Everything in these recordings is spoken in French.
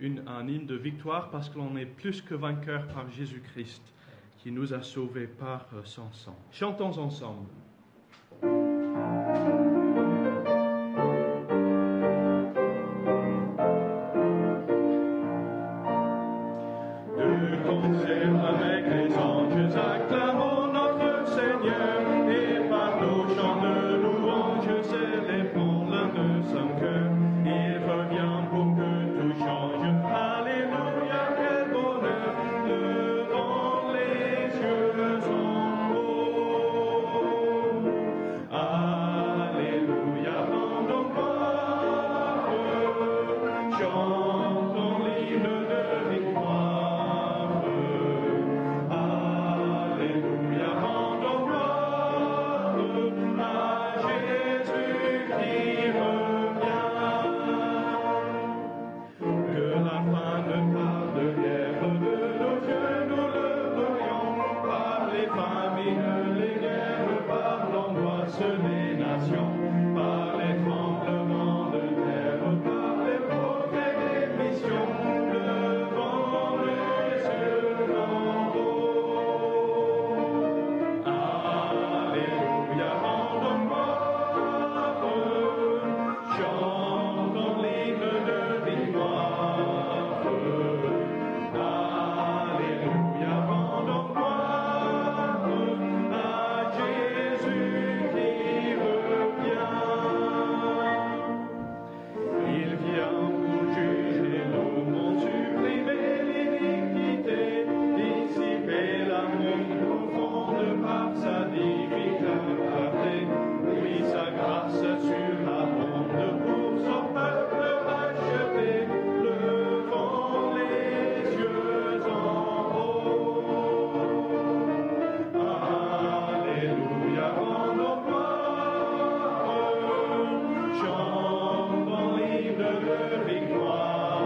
un hymne de victoire parce que l'on est plus que vainqueur par Jésus-Christ qui nous a sauvés par son sang. Chantons ensemble. De concert avec les anges, acclamons notre Seigneur, et par nos chants de louange, célébrons l'un de son cœur. Il revient pour que tout change. Alléluia, quel bonheur, levant les yeux en haut. Alléluia, rendons gloire, chantons l'hymne de victoire. Alléluia, rendons gloire à Jésus qui revient. Que la fin ne parle de guerre, de nos yeux nous le voyons, par les famines, les guerres, par l'angoisse des nations, par les tremblements de terre, par les progrès des missions, levant les yeux en haut. Alléluia, rendons gloire, chantons l'hymne de victoire. Alléluia, rendons gloire à Jésus qui revient. Il vient pour juger le monde, supprimer l'iniquité, dissiper l'amour profonde par sa divine clarté. Oui, sa grâce surabonde pour son peuple racheté, levant les yeux en haut. Alléluia, rendons gloire, chantons l'hymne de victoire.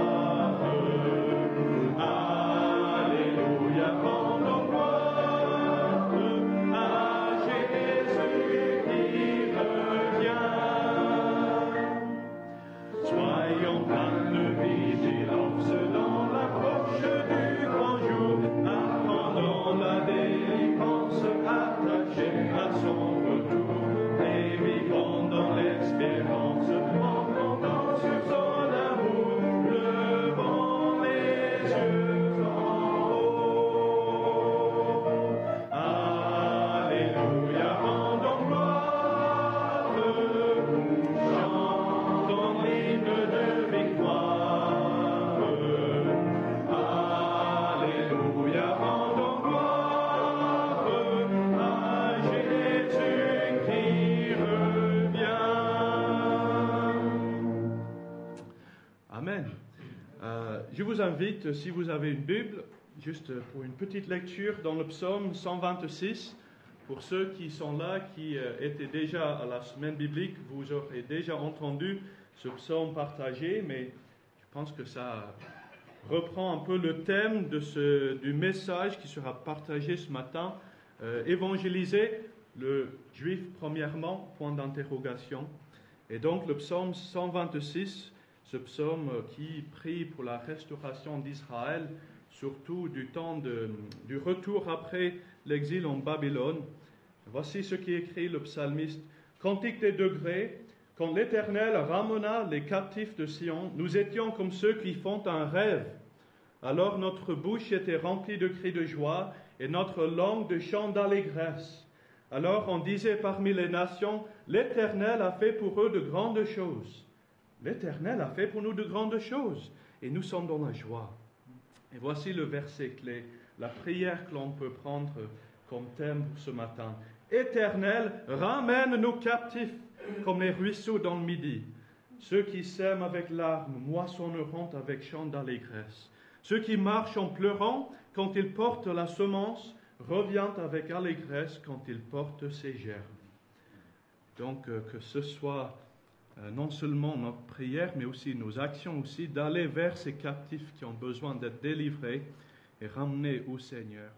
Alléluia, rendons gloire à Jésus qui revient. Soyons pleins de vigilance dans l'approche du grand jour, attendons la délivrance, attachés à son retour, et vivons dans l'espérance, en comptant sur son amour, levant les yeux en haut. Alléluia, rendons gloire, chantons l'hymne de victoire. Alléluia, rendons gloire à Jésus qui revient. Amen. Je vous invite, si vous avez une Bible, juste pour une petite lecture dans le psaume 126. Pour ceux qui sont là, qui étaient déjà à la semaine biblique, vous aurez déjà entendu ce psaume partagé, mais je pense que ça reprend un peu le thème du message qui sera partagé ce matin. Évangéliser le juif premièrement, point d'interrogation. Et donc le psaume 126, ce psaume qui prie pour la restauration d'Israël, surtout du temps du retour après l'exil en Babylone. Voici ce qui écrit le psalmiste. Cantique des degrés, quand l'Éternel ramena les captifs de Sion, nous étions comme ceux qui font un rêve. Alors notre bouche était remplie de cris de joie et notre langue de chants d'allégresse. Alors on disait parmi les nations, l'Éternel a fait pour eux de grandes choses. L'Éternel a fait pour nous de grandes choses et nous sommes dans la joie. Et voici le verset clé, la prière que l'on peut prendre comme thème pour ce matin. Éternel, ramène nos captifs comme les ruisseaux dans le midi. Ceux qui sèment avec larmes moissonneront avec chant d'allégresse. Ceux qui marchent en pleurant quand ils portent la semence reviennent avec allégresse quand ils portent ses gerbes. Donc que ce soit non seulement notre prière, mais aussi nos actions aussi, d'aller vers ces captifs qui ont besoin d'être délivrés et ramenés au Seigneur.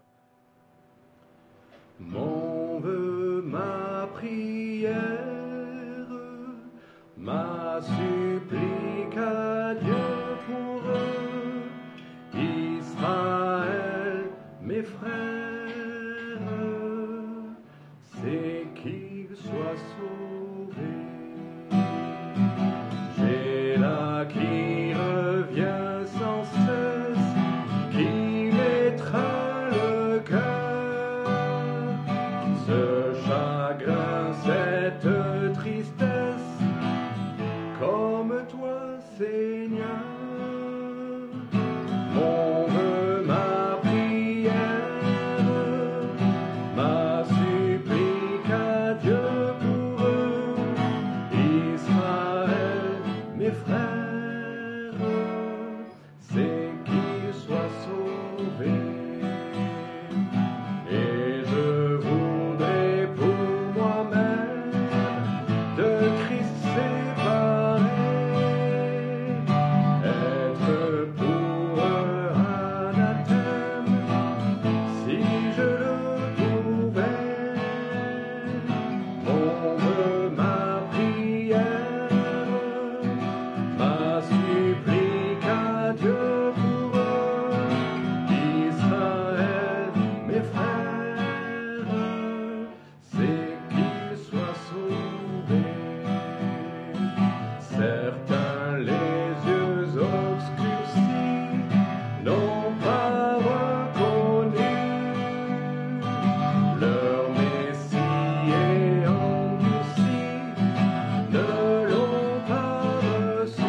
Mon vœu, ma prière, ma supplique à Dieu pour eux, frères, c'est qu'ils soient sauvés. J'ai là qui revient sans cesse, qui m'étreint le cœur, ce chagrin, cette tristesse, comme toi, Seigneur. Mon vœu, ma prière, ma supplique à Dieu pour eux, Israël, mes frères, c'est qu'ils soient sauvés. Et je voudrais pour moi-même de Christ séparé, être pour eux anathème, si je le pouvais. Mon vœu, ma prière, ma supplique à Dieu pour eux, Israël, mes frères, c'est qu'ils soient sauvés. Certains, les yeux obscurcis, n'ont pas reconnu leur Messie et endurcis, ne l'ont pas reçu.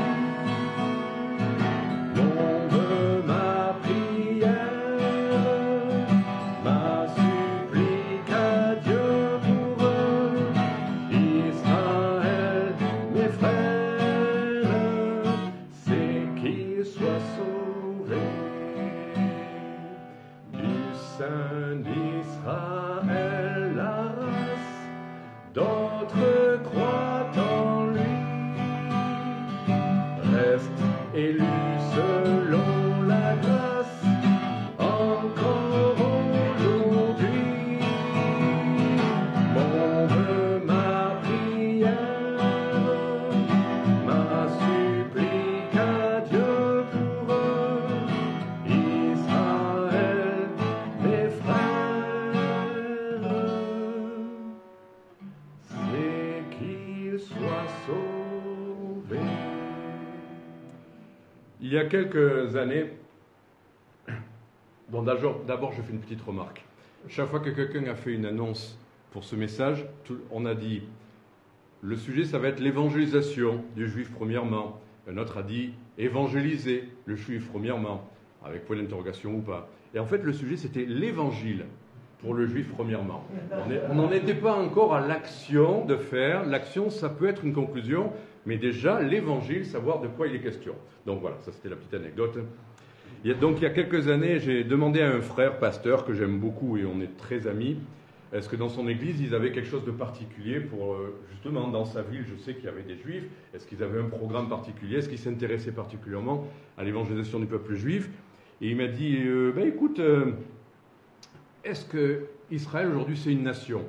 Mon vœu, ma prière, ma supplique à Dieu pour eux, Israël, mes frères, c'est qu'ils soient sauvés. Du sein d'Israël la race, d'autres croient en lui, reste élu selon la grâce, encore aujourd'hui. Mon vœu, ma prière, ma supplique à Dieu pour eux, Israël, mes frères, c'est qu'ils soient sauvés. Il y a quelques années, bon, d'abord je fais une petite remarque. Chaque fois que quelqu'un a fait une annonce pour ce message, on a dit le sujet ça va être l'évangélisation du juif premièrement. Un autre a dit évangéliser le juif premièrement, avec point d'interrogation ou pas. Et en fait le sujet c'était l'évangile pour le juif premièrement. On n'en était pas encore à l'action de faire. L'action ça peut être une conclusion, mais déjà l'évangile, savoir de quoi il est question. Donc voilà, ça c'était la petite anecdote. Donc il y a quelques années, j'ai demandé à un frère pasteur que j'aime beaucoup et on est très amis, est-ce que dans son église ils avaient quelque chose de particulier pour, justement dans sa ville, je sais qu'il y avait des juifs, est-ce qu'ils avaient un programme particulier, est-ce qu'ils s'intéressaient particulièrement à l'évangélisation du peuple juif? Et il m'a dit, écoute, est-ce que Israël aujourd'hui c'est une nation?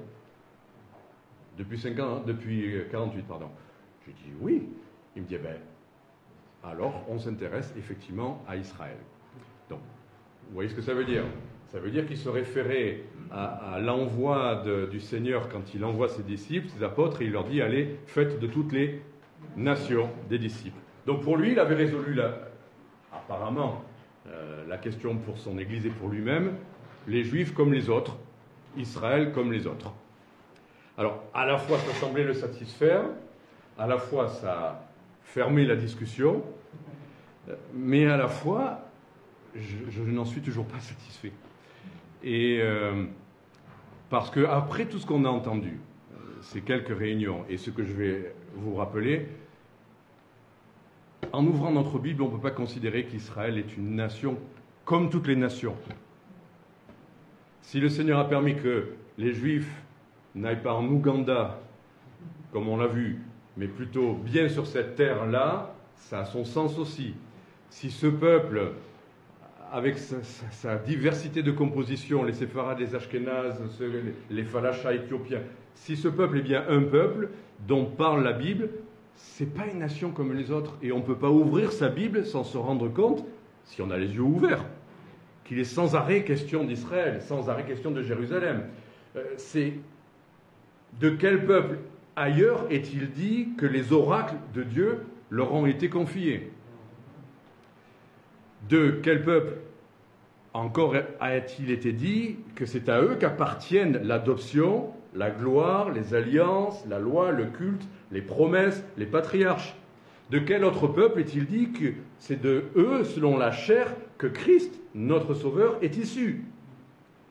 Depuis 48, pardon. J'ai dit oui. Il me dit, alors on s'intéresse effectivement à Israël. Donc, vous voyez ce que ça veut dire? Ça veut dire qu'il se référait à l'envoi du Seigneur quand il envoie ses disciples, ses apôtres, et il leur dit, allez, faites de toutes les nations des disciples. Donc pour lui, il avait résolu apparemment la question pour son Église et pour lui-même, les Juifs comme les autres, Israël comme les autres. Alors, à la fois, ça semblait le satisfaire, à la fois, ça fermait la discussion, mais à la fois, je n'en suis toujours pas satisfait. Et parce qu'après tout ce qu'on a entendu, ces quelques réunions, et ce que je vais vous rappeler, en ouvrant notre Bible, on ne peut pas considérer qu'Israël est une nation comme toutes les nations. Si le Seigneur a permis que les Juifs n'aillent pas en Ouganda, comme on l'a vu, mais plutôt bien sur cette terre-là, ça a son sens aussi. Si ce peuple, avec sa diversité de composition, les Séfarades, les Ashkénazes, les Falachas éthiopiens, si ce peuple est bien un peuple dont parle la Bible, c'est pas une nation comme les autres. Et on ne peut pas ouvrir sa Bible sans se rendre compte, si on a les yeux ouverts, qu'il est sans arrêt question d'Israël, sans arrêt question de Jérusalem. C'est de quel peuple ailleurs est-il dit que les oracles de Dieu leur ont été confiés? De quel peuple encore a-t-il été dit que c'est à eux qu'appartiennent l'adoption, la gloire, les alliances, la loi, le culte, les promesses, les patriarches? De quel autre peuple est-il dit que c'est de eux, selon la chair, que Christ, notre Sauveur, est issu?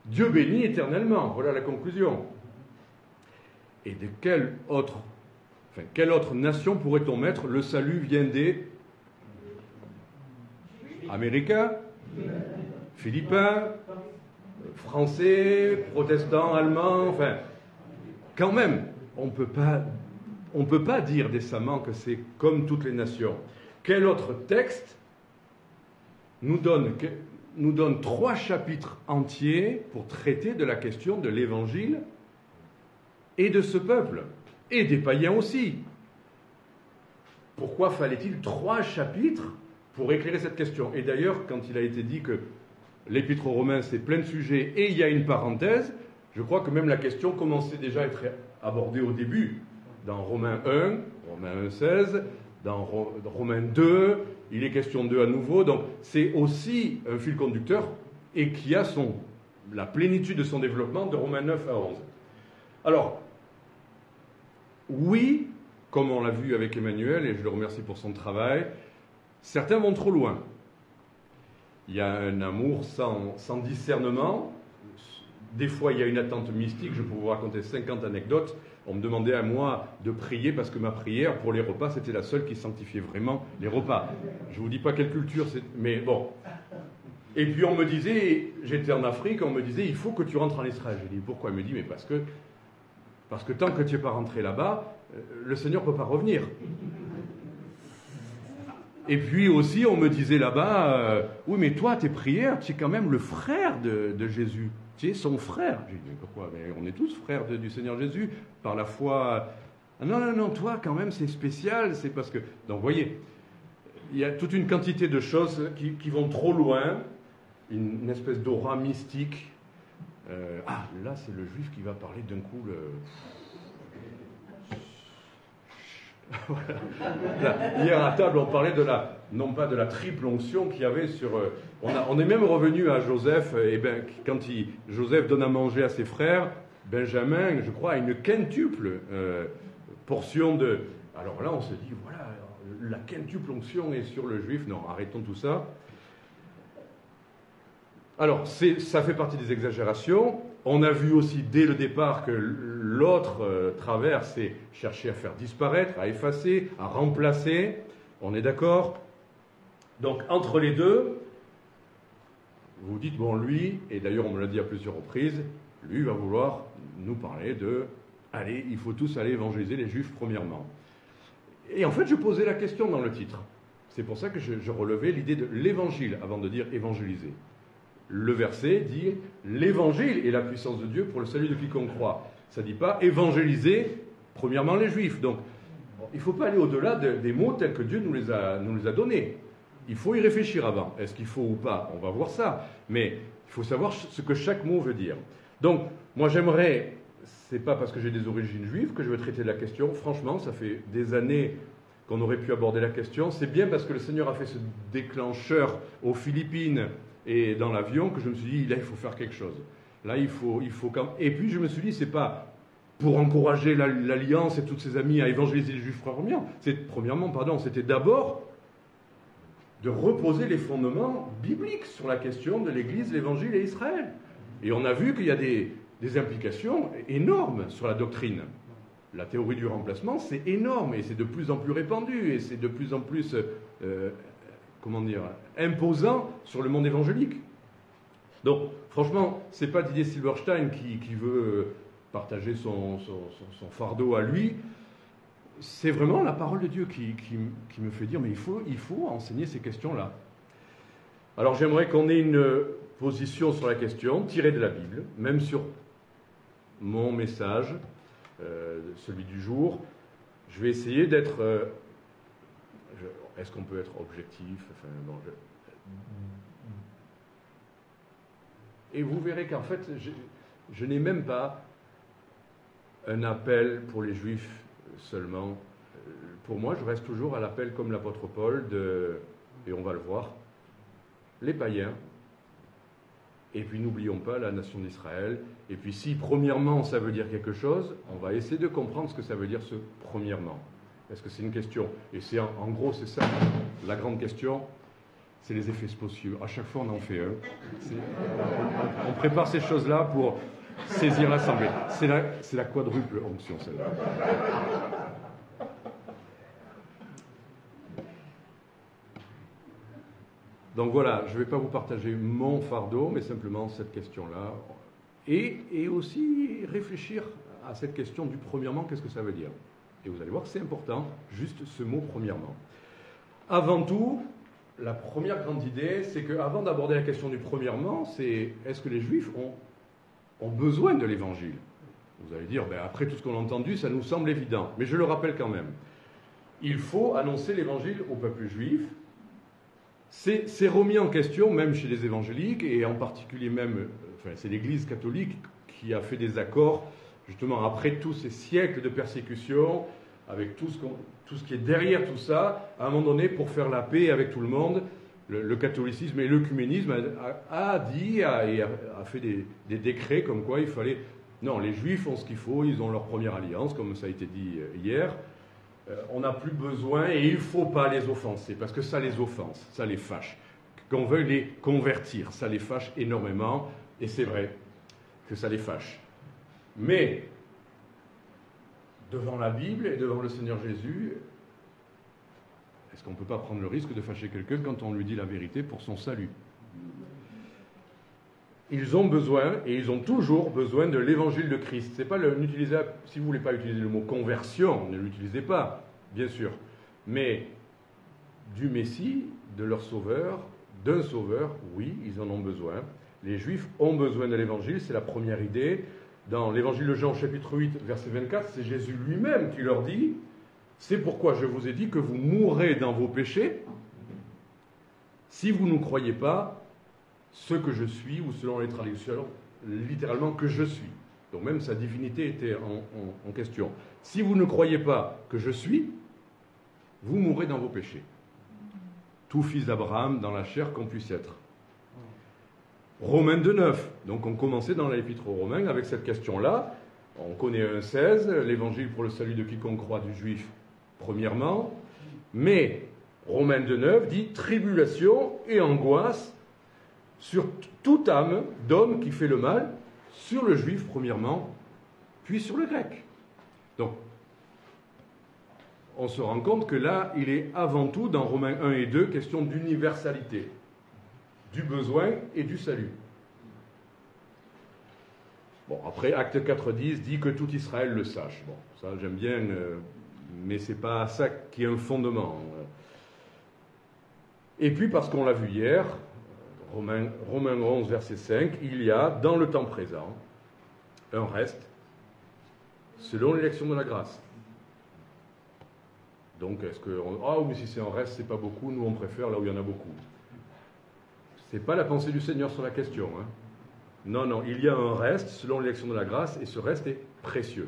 Dieu bénit éternellement, voilà la conclusion. Et de quelle autre nation pourrait-on mettre le salut vient des Américains, Philippins, Français, protestants, Allemands, enfin, quand même, on ne peut pas dire décemment que c'est comme toutes les nations. Quel autre texte nous donne 3 chapitres entiers pour traiter de la question de l'Évangile et de ce peuple, et des païens aussi? Pourquoi fallait-il 3 chapitres pour éclairer cette question? Et d'ailleurs, quand il a été dit que l'Épître aux Romains, c'est plein de sujets, et il y a une parenthèse, je crois que même la question commençait déjà à être abordée au début. Dans Romains 1, Romains 1,16, dans Romains 2, il est question d'eux à nouveau. Donc c'est aussi un fil conducteur et qui a la plénitude de son développement de Romains 9 à 11. Alors, oui, comme on l'a vu avec Emmanuel, et je le remercie pour son travail, certains vont trop loin. Il y a un amour sans discernement. Des fois, il y a une attente mystique. Je peux vous raconter 50 anecdotes. On me demandait à moi de prier parce que ma prière pour les repas, c'était la seule qui sanctifiait vraiment les repas. Je ne vous dis pas quelle culture, mais bon. Et puis on me disait, j'étais en Afrique, on me disait, il faut que tu rentres en Israël. J'ai dit, pourquoi? Il me dit, mais parce que tant que tu n'es pas rentré là-bas, le Seigneur ne peut pas revenir. Et puis aussi, on me disait là-bas, oui, mais toi, tes prières, tu es quand même le frère de Jésus. Tu es son frère. J'ai dit, mais pourquoi? Mais on est tous frères du Seigneur Jésus, par la foi. Ah, non, toi, quand même, c'est spécial, c'est parce que... Donc, vous voyez, il y a toute une quantité de choses qui vont trop loin, une espèce d'aura mystique. Là, c'est le juif qui va parler d'un coup, Voilà. Hier à table, on parlait non pas de la triple onction qu'il y avait sur... on est même revenu à Joseph, quand Joseph donne à manger à ses frères, Benjamin, je crois, a une quintuple portion de... Alors là, on se dit, voilà, la quintuple onction est sur le juif. Non, arrêtons tout ça. Alors, ça fait partie des exagérations. On a vu aussi dès le départ que l'autre travers, c'est chercher à faire disparaître, à effacer, à remplacer. On est d'accord? Donc, entre les deux, vous dites, bon, lui, et d'ailleurs on me l'a dit à plusieurs reprises, lui va vouloir nous parler de, allez, il faut tous aller évangéliser les Juifs premièrement. Et en fait, je posais la question dans le titre. C'est pour ça que je relevais l'idée de l'évangile avant de dire évangéliser. Le verset dit « L'évangile est la puissance de Dieu pour le salut de quiconque croit ». Ça ne dit pas « évangéliser premièrement les Juifs ». Donc, il ne faut pas aller au-delà des mots tels que Dieu nous les a donnés. Il faut y réfléchir avant. Est-ce qu'il faut ou pas? On va voir ça. Mais il faut savoir ce que chaque mot veut dire. Donc, moi j'aimerais, c'est pas parce que j'ai des origines juives que je veux traiter de la question. Franchement, ça fait des années qu'on aurait pu aborder la question. C'est bien parce que le Seigneur a fait ce déclencheur aux Philippines et dans l'avion que je me suis dit, là, il faut faire quelque chose. Là, il faut quand... Et puis, je me suis dit, c'est pas pour encourager l'Alliance et tous ses amis à évangéliser les Juifs premièrement, c'était d'abord de reposer les fondements bibliques sur la question de l'Église, l'Évangile et Israël. Et on a vu qu'il y a des implications énormes sur la doctrine. La théorie du remplacement, c'est énorme, et c'est de plus en plus répandu, et c'est de plus en plus... imposant sur le monde évangélique. Donc, franchement, ce n'est pas Didier Silverstein qui veut partager son fardeau à lui. C'est vraiment la parole de Dieu qui me fait dire, mais il faut enseigner ces questions-là. Alors, j'aimerais qu'on ait une position sur la question, tirée de la Bible, même sur mon message, celui du jour. Je vais essayer d'être... Est-ce qu'on peut être objectif? Et vous verrez qu'en fait, je n'ai même pas un appel pour les Juifs seulement. Pour moi, je reste toujours à l'appel comme l'apôtre Paul et on va le voir, les païens. Et puis n'oublions pas la nation d'Israël. Et puis si premièrement ça veut dire quelque chose, on va essayer de comprendre ce que ça veut dire ce premièrement. Est-ce que c'est une question? Et c'est en gros c'est ça la grande question, c'est les effets spatiaux. À chaque fois on en fait un. On prépare ces choses-là pour saisir l'assemblée. C'est la quadruple onction celle-là. Donc voilà, je ne vais pas vous partager mon fardeau, mais simplement cette question-là. Et aussi réfléchir à cette question du premièrement, qu'est-ce que ça veut dire? Et vous allez voir que c'est important, juste ce mot premièrement. Avant tout, la première grande idée, c'est qu'avant d'aborder la question du premièrement, c'est est-ce que les Juifs ont besoin de l'Évangile? Vous allez dire, après tout ce qu'on a entendu, ça nous semble évident. Mais je le rappelle quand même. Il faut annoncer l'Évangile au peuple juif. C'est remis en question, même chez les évangéliques, et en particulier même, c'est l'Église catholique qui a fait des accords, justement, après tous ces siècles de persécution, avec tout ce qui est derrière tout ça, à un moment donné, pour faire la paix avec tout le monde, le catholicisme et l'œcuménisme a fait des décrets comme quoi il fallait... Non, les Juifs ont ce qu'il faut, ils ont leur première alliance, comme ça a été dit hier. On n'a plus besoin et il ne faut pas les offenser, parce que ça les offense, ça les fâche. Qu'on veuille les convertir, ça les fâche énormément, et c'est vrai que ça les fâche. Mais, devant la Bible et devant le Seigneur Jésus, est-ce qu'on ne peut pas prendre le risque de fâcher quelqu'un quand on lui dit la vérité pour son salut? Ils ont besoin, et ils ont toujours besoin de l'évangile de Christ. C'est pas si vous ne voulez pas utiliser le mot conversion, ne l'utilisez pas, bien sûr. Mais du Messie, de leur sauveur, d'un sauveur, oui, ils en ont besoin. Les Juifs ont besoin de l'évangile, c'est la première idée. Dans l'évangile de Jean, chapitre 8, verset 24, c'est Jésus lui-même qui leur dit « C'est pourquoi je vous ai dit que vous mourrez dans vos péchés, si vous ne croyez pas ce que je suis, ou selon les traductions, littéralement que je suis. » Donc même sa divinité était en question. Si vous ne croyez pas que je suis, vous mourrez dans vos péchés. Tout fils d'Abraham dans la chair qu'on puisse être. Romains 2,9. Donc on commençait dans l'épître aux Romains avec cette question-là. On connaît 1,16, l'évangile pour le salut de quiconque croit du juif, premièrement. Mais Romains 2,9 dit tribulation et angoisse sur toute âme d'homme qui fait le mal, sur le juif premièrement, puis sur le grec. Donc, on se rend compte que là, il est avant tout, dans Romains 1 et 2, question d'universalité, du besoin et du salut. Bon, après, Acte 4.10 dit que tout Israël le sache. Bon, ça j'aime bien, mais ce n'est pas ça qui est un fondement. Et puis, parce qu'on l'a vu hier, Romains 11, verset 5, il y a, dans le temps présent, un reste, selon l'élection de la grâce. Donc, est-ce que... mais si c'est un reste, c'est pas beaucoup, nous on préfère là où il y en a beaucoup. C'est pas la pensée du Seigneur sur la question. Hein. Non, il y a un reste, selon l'élection de la grâce, et ce reste est précieux.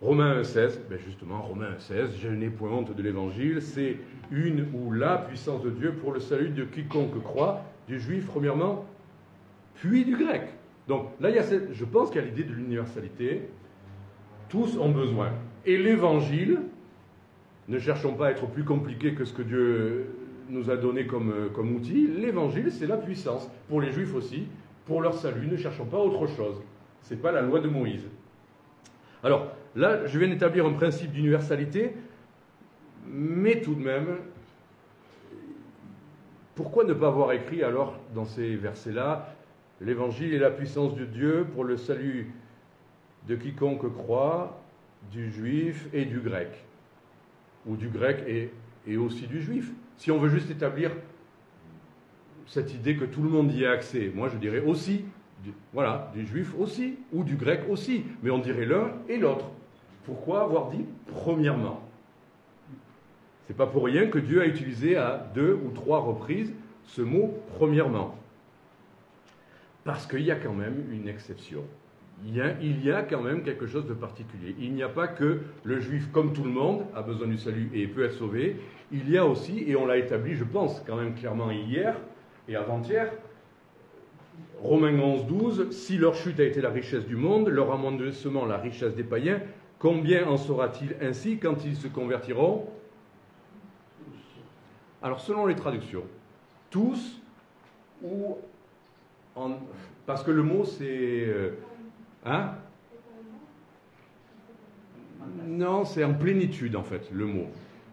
Romains 1,16, justement, Romains 1,16, je n'ai point honte de l'évangile, c'est une ou la puissance de Dieu pour le salut de quiconque croit, du juif premièrement, puis du grec. Donc là, je pense qu'il y a l'idée de l'universalité, tous ont besoin. Et l'évangile, ne cherchons pas à être plus compliqué que ce que Dieu nous a donné comme outil, l'évangile c'est la puissance, pour les juifs aussi, pour leur salut, ne cherchons pas autre chose. Ce n'est pas la loi de Moïse. Alors, là, je viens d'établir un principe d'universalité, mais tout de même, pourquoi ne pas avoir écrit alors dans ces versets-là, l'évangile est la puissance de Dieu pour le salut de quiconque croit, du juif et du grec, ou du grec et aussi du juif. Si on veut juste établir cette idée que tout le monde y a accès, moi je dirais aussi, du juif aussi, ou du grec aussi, mais on dirait l'un et l'autre. Pourquoi avoir dit premièrement? C'est pas pour rien que Dieu a utilisé à 2 ou 3 reprises ce mot premièrement. Parce qu'il y a quand même une exception. Il y a quand même quelque chose de particulier. Il n'y a pas que le juif, comme tout le monde, a besoin du salut et peut être sauvé. Il y a aussi, et on l'a établi, je pense, quand même clairement hier et avant-hier, Romains 11, 12, si leur chute a été la richesse du monde, leur amendement la richesse des païens, combien en sera-t-il ainsi quand ils se convertiront? Alors, selon les traductions, tous, ou parce que le mot c'est... hein? Non, c'est en plénitude en fait, le mot.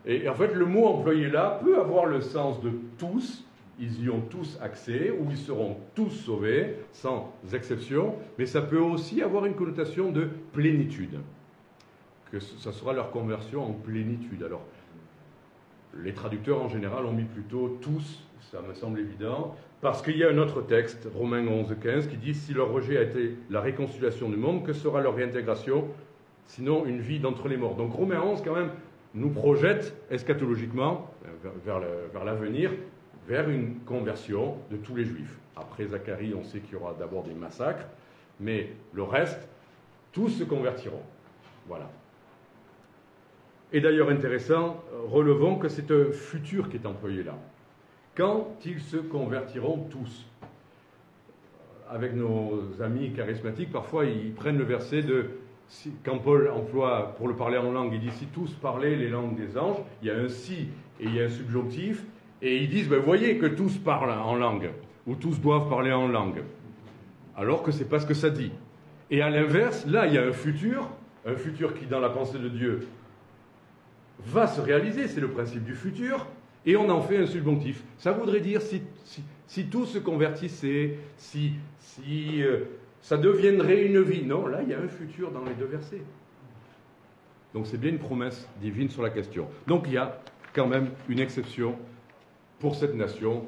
Et en fait, le mot employé là peut avoir le sens de tous, ils y ont tous accès, ou ils seront tous sauvés, sans exception, mais ça peut aussi avoir une connotation de plénitude, que ça sera leur conversion en plénitude. Alors, les traducteurs en général ont mis plutôt tous, ça me semble évident, parce qu'il y a un autre texte, Romains 11, 15, qui dit « Si leur rejet a été la réconciliation du monde, que sera leur réintégration, sinon une vie d'entre les morts ?» Donc Romains 11, quand même, nous projette eschatologiquement, vers l'avenir, vers une conversion de tous les Juifs. Après Zacharie, on sait qu'il y aura d'abord des massacres, mais le reste, tous se convertiront. Voilà. Et d'ailleurs intéressant, relevons que c'est un futur qui est employé là. Quand ils se convertiront tous. Avec nos amis charismatiques, parfois ils prennent le verset de... Quand Paul emploie, pour le parler en langue, il dit « Si tous parlaient les langues des anges », il y a un « si » et il y a un subjonctif, et ils disent « Voyez que tous parlent en langue », ou « tous doivent parler en langue », alors que ce n'est pas ce que ça dit. Et à l'inverse, là, il y a un futur qui, dans la pensée de Dieu, va se réaliser, c'est le principe du futur, et on en fait un subjonctif. Ça voudrait dire si tous se convertissaient, si ça deviendrait une vie. Non, là, il y a un futur dans les deux versets. Donc c'est bien une promesse divine sur la question. Donc il y a quand même une exception pour cette nation,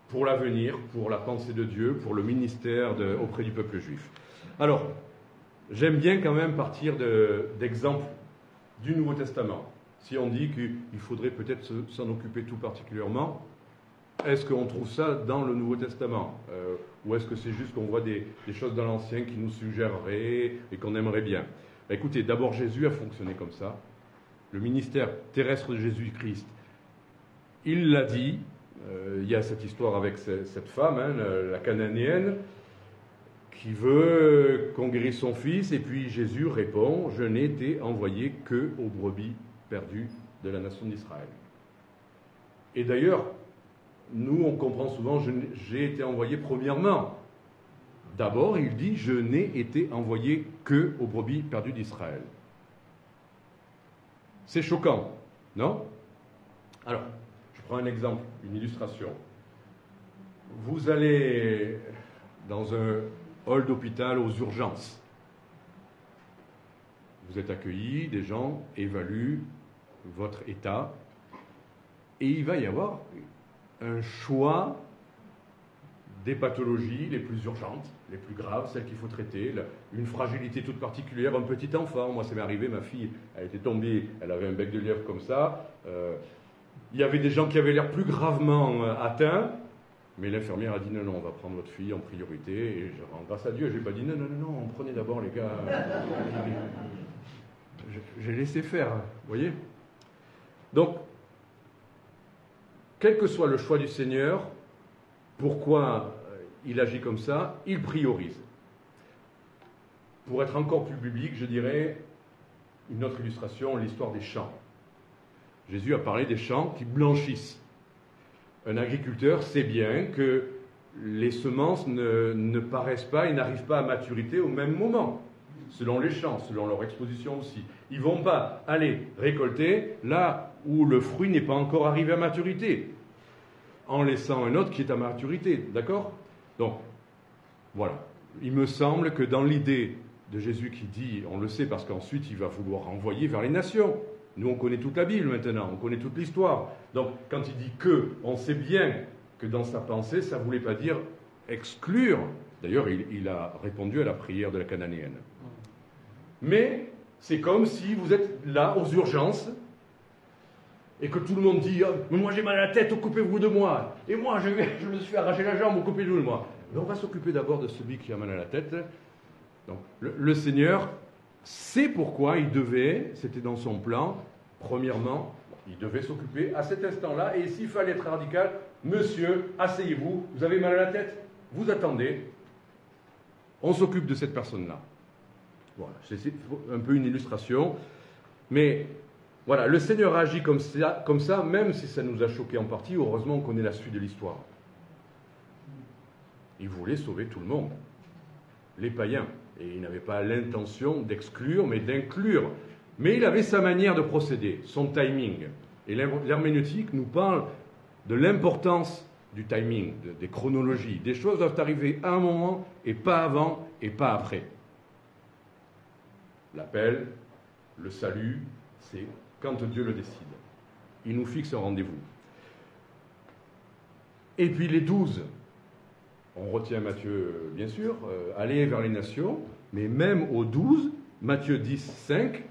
pour l'avenir, pour la pensée de Dieu, pour le ministère auprès du peuple juif. Alors, j'aime bien quand même partir d'exemples du Nouveau Testament. Si on dit qu'il faudrait peut-être s'en occuper tout particulièrement, est-ce qu'on trouve ça dans le Nouveau Testament ou est-ce que c'est juste qu'on voit des choses dans l'Ancien qui nous suggéreraient et qu'on aimerait bien? Écoutez, d'abord Jésus a fonctionné comme ça. Le ministère terrestre de Jésus-Christ, il l'a dit. Il y a cette histoire avec cette femme, hein, la cananéenne, qui veut qu'on guérisse son fils, et puis Jésus répond « Je n'ai été envoyé que aux brebis perdues de la nation d'Israël. » Et d'ailleurs, nous, on comprend souvent « J'ai été envoyé premièrement ». D'abord, il dit « Je n'ai été envoyé que aux brebis perdues d'Israël ». C'est choquant, non? Alors, je prends un exemple, une illustration. Vous allez dans un hall d'hôpital aux urgences. Vous êtes accueillis, des gens évaluent votre état, et il va y avoir un choix des pathologies les plus urgentes, les plus graves, celles qu'il faut traiter, une fragilité toute particulière, un petit enfant. Moi, ça m'est arrivé, ma fille, elle était tombée, elle avait un bec de lièvre comme ça. Il y avait des gens qui avaient l'air plus gravement atteints, mais l'infirmière a dit non, on va prendre votre fille en priorité. Et grâce à Dieu, je n'ai pas dit non, on prenait d'abord les gars. J'ai laissé faire, vous voyez. Donc, quel que soit le choix du Seigneur, pourquoi il agit comme ça, il priorise. Pour être encore plus biblique, je dirais une autre illustration, l'histoire des champs. Jésus a parlé des champs qui blanchissent. Un agriculteur sait bien que les semences ne paraissent pas et n'arrivent pas à maturité au même moment, selon les champs, selon leur exposition aussi. Ils ne vont pas aller récolter là où le fruit n'est pas encore arrivé à maturité, en laissant un autre qui est à maturité, d'accord? Donc, voilà. Il me semble que dans l'idée de Jésus qui dit, on le sait parce qu'ensuite il va vouloir envoyer vers les nations. Nous, on connaît toute la Bible maintenant, on connaît toute l'histoire. Donc, quand il dit que, on sait bien que dans sa pensée, ça ne voulait pas dire exclure. D'ailleurs, il a répondu à la prière de la cananéenne. Mais c'est comme si vous êtes là aux urgences et que tout le monde dit « Moi j'ai mal à la tête, occupez-vous de moi. Et moi je me suis arraché la jambe, occupez-vous de moi. » Mais on va s'occuper d'abord de celui qui a mal à la tête. Donc, le Seigneur sait pourquoi il devait, c'était dans son plan, premièrement, il devait s'occuper à cet instant-là, et s'il fallait être radical, monsieur, asseyez-vous, vous avez mal à la tête, vous attendez, on s'occupe de cette personne-là. Voilà, c'est un peu une illustration, mais voilà, le Seigneur agit comme ça, même si ça nous a choqué en partie, heureusement on connaît la suite de l'histoire. Il voulait sauver tout le monde, les païens, et il n'avait pas l'intention d'exclure, mais d'inclure. Mais il avait sa manière de procéder, son timing. Et l'herméneutique nous parle de l'importance du timing, des chronologies. Des choses doivent arriver à un moment, et pas avant, et pas après. L'appel, le salut, c'est quand Dieu le décide. Il nous fixe un rendez-vous. Et puis les 12, on retient Matthieu, bien sûr, aller vers les nations, mais même aux 12, Matthieu 10, 5,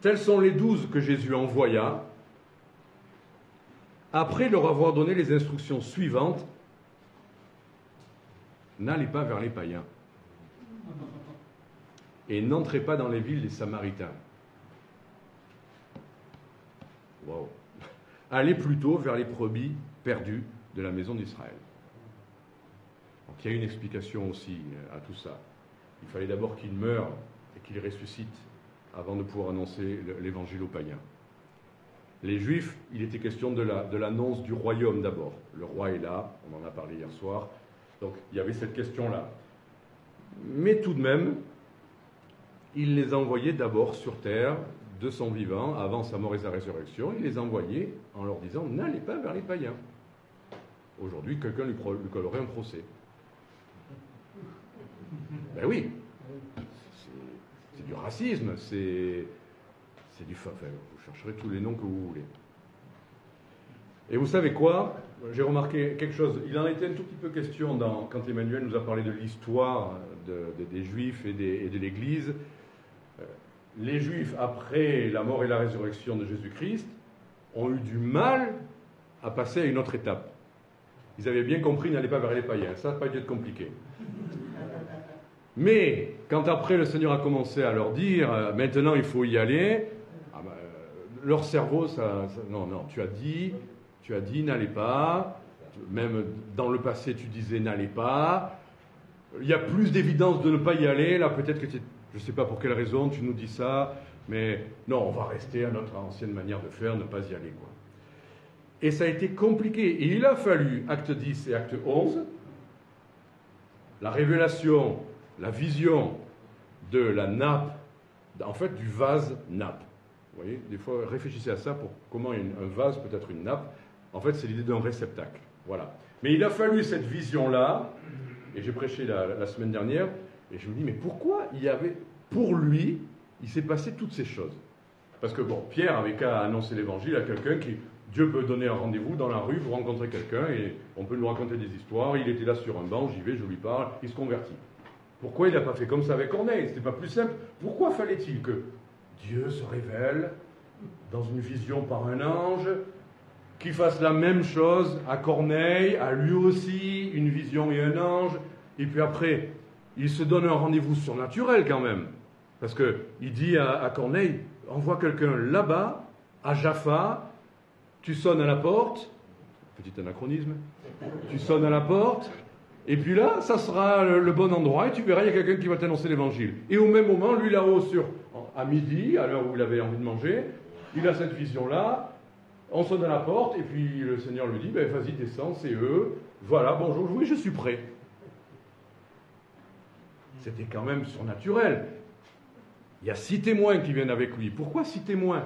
tels sont les 12 que Jésus envoya, après leur avoir donné les instructions suivantes, n'allez pas vers les païens, et n'entrez pas dans les villes des Samaritains. Wow. Allez plutôt vers les brebis perdues de la maison d'Israël. Donc il y a une explication aussi à tout ça. Il fallait d'abord qu'il meure et qu'il ressuscite avant de pouvoir annoncer l'évangile aux païens. Les Juifs, il était question de l'annonce du royaume d'abord. Le roi est là, on en a parlé hier soir. Donc il y avait cette question-là. Mais tout de même, il les envoyait d'abord sur terre, de son vivant, avant sa mort et sa résurrection. Il les envoyait en leur disant « N'allez pas vers les païens ». Aujourd'hui, quelqu'un lui collerait un procès. Ben oui, c'est du racisme, c'est du... Enfin, vous chercherez tous les noms que vous voulez. Et vous savez quoi? J'ai remarqué quelque chose. Il en était un tout petit peu question quand Emmanuel nous a parlé de l'histoire des Juifs et de l'Église. Les Juifs, après la mort et la résurrection de Jésus-Christ, ont eu du mal à passer à une autre étape. Ils avaient bien compris, n'allaient pas vers les païens. Ça n'a pas dû être compliqué. Mais, quand après le Seigneur a commencé à leur dire, maintenant il faut y aller, leur cerveau, non, tu as dit, n'allez pas. Même dans le passé, tu disais, n'allez pas. Il y a plus d'évidence de ne pas y aller. Là, peut-être que je ne sais pas pour quelle raison tu nous dis ça, mais non, on va rester à notre ancienne manière de faire, ne pas y aller, quoi. Et ça a été compliqué. Et il a fallu, acte 10 et acte 11, la révélation, la vision de la nappe, en fait du vase nappe. Vous voyez, des fois, réfléchissez à ça pour comment un vase peut être une nappe. En fait, c'est l'idée d'un réceptacle. Voilà. Mais il a fallu cette vision-là, et j'ai prêché la semaine dernière, et je me dis, mais pourquoi pour lui, il s'est passé toutes ces choses? Parce que, bon, Pierre avait qu'à annoncer l'évangile à quelqu'un qui... Dieu peut donner un rendez-vous dans la rue, vous rencontrez quelqu'un et on peut nous raconter des histoires. Il était là sur un banc, j'y vais, je lui parle, il se convertit. Pourquoi il n'a pas fait comme ça avec Corneille? C'était pas plus simple. Pourquoi fallait-il que Dieu se révèle dans une vision par un ange, qu'il fasse la même chose à Corneille, à lui aussi, une vision et un ange, et puis après, il se donne un rendez-vous surnaturel quand même. Parce qu'il dit à Corneille, envoie quelqu'un là-bas, à Jaffa, tu sonnes à la porte, petit anachronisme, tu sonnes à la porte, et puis là, ça sera le bon endroit, et tu verras, il y a quelqu'un qui va t'annoncer l'évangile. Et au même moment, lui là-haut, à midi, à l'heure où il avait envie de manger, il a cette vision-là, on sonne à la porte, et puis le Seigneur lui dit, ben, vas-y, descends, c'est eux, voilà, bonjour, oui, je suis prêt. C'était quand même surnaturel. Il y a 6 témoins qui viennent avec lui. Pourquoi 6 témoins?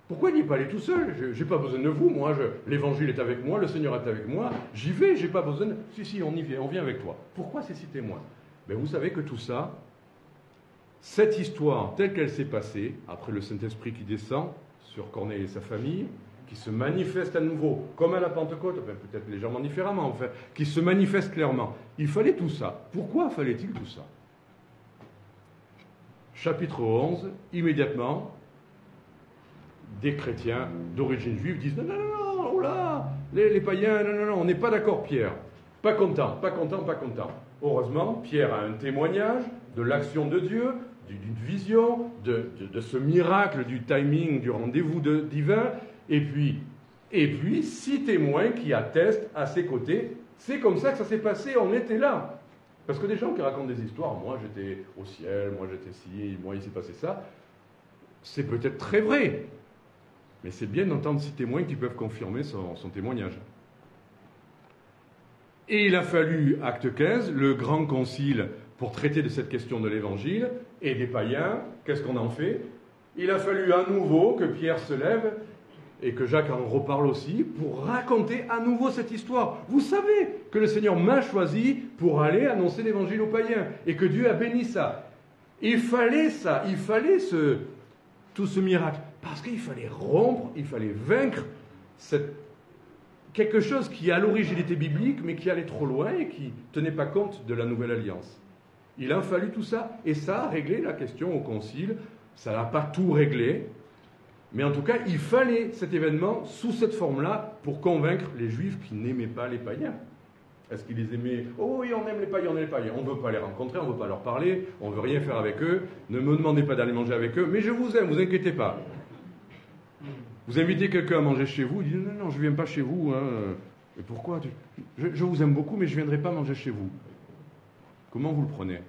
Pourquoi il n'y est pas allé tout seul? Je n'ai pas besoin de vous, moi, l'évangile est avec moi, le Seigneur est avec moi, j'y vais, j'ai pas besoin de... Si, on y vient, on vient avec toi. Pourquoi ces 6 témoins? Ben, vous savez que tout ça, cette histoire telle qu'elle s'est passée, après le Saint-Esprit qui descend sur Corneille et sa famille, qui se manifeste à nouveau, comme à la Pentecôte, enfin, peut-être légèrement différemment, enfin, qui se manifeste clairement. Il fallait tout ça. Pourquoi fallait-il tout ça? Chapitre 11, immédiatement, des chrétiens d'origine juive disent « Non, oh là, Les païens, non, non, non, on n'est pas d'accord, Pierre. Pas content, pas content, pas content. Heureusement, Pierre a un témoignage de l'action de Dieu, d'une vision, de ce miracle, du timing, du rendez-vous divin, et puis 6 témoins qui attestent à ses côtés. C'est comme ça que ça s'est passé, on était là. Parce que des gens qui racontent des histoires, moi j'étais au ciel, moi j'étais ci, moi il s'est passé ça, c'est peut-être très vrai. Mais c'est bien d'entendre 6 témoins qui peuvent confirmer son témoignage. Et il a fallu, acte 15, le grand concile pour traiter de cette question de l'évangile et des païens. Qu'est-ce qu'on en fait? Il a fallu à nouveau que Pierre se lève et que Jacques en reparle aussi pour raconter à nouveau cette histoire. Vous savez que le Seigneur m'a choisi pour aller annoncer l'évangile aux païens et que Dieu a béni ça. Il fallait ça, il fallait tout ce miracle. Parce qu'il fallait rompre, il fallait vaincre quelque chose qui à l'origine était biblique, mais qui allait trop loin et qui ne tenait pas compte de la nouvelle alliance. Il a fallu tout ça, et ça a réglé la question au concile. Ça n'a pas tout réglé, mais en tout cas, il fallait cet événement sous cette forme-là pour convaincre les Juifs qui n'aimaient pas les païens. Est-ce qu'ils les aimaient? Oh oui, on aime les païens, on aime les païens. On ne veut pas les rencontrer, on ne veut pas leur parler, on ne veut rien faire avec eux. Ne me demandez pas d'aller manger avec eux, mais je vous aime, vous inquiétez pas. Vous invitez quelqu'un à manger chez vous, il dit non, non, je ne viens pas chez vous. Hein. Et pourquoi je vous aime beaucoup, mais je ne viendrai pas manger chez vous. Comment vous le prenez?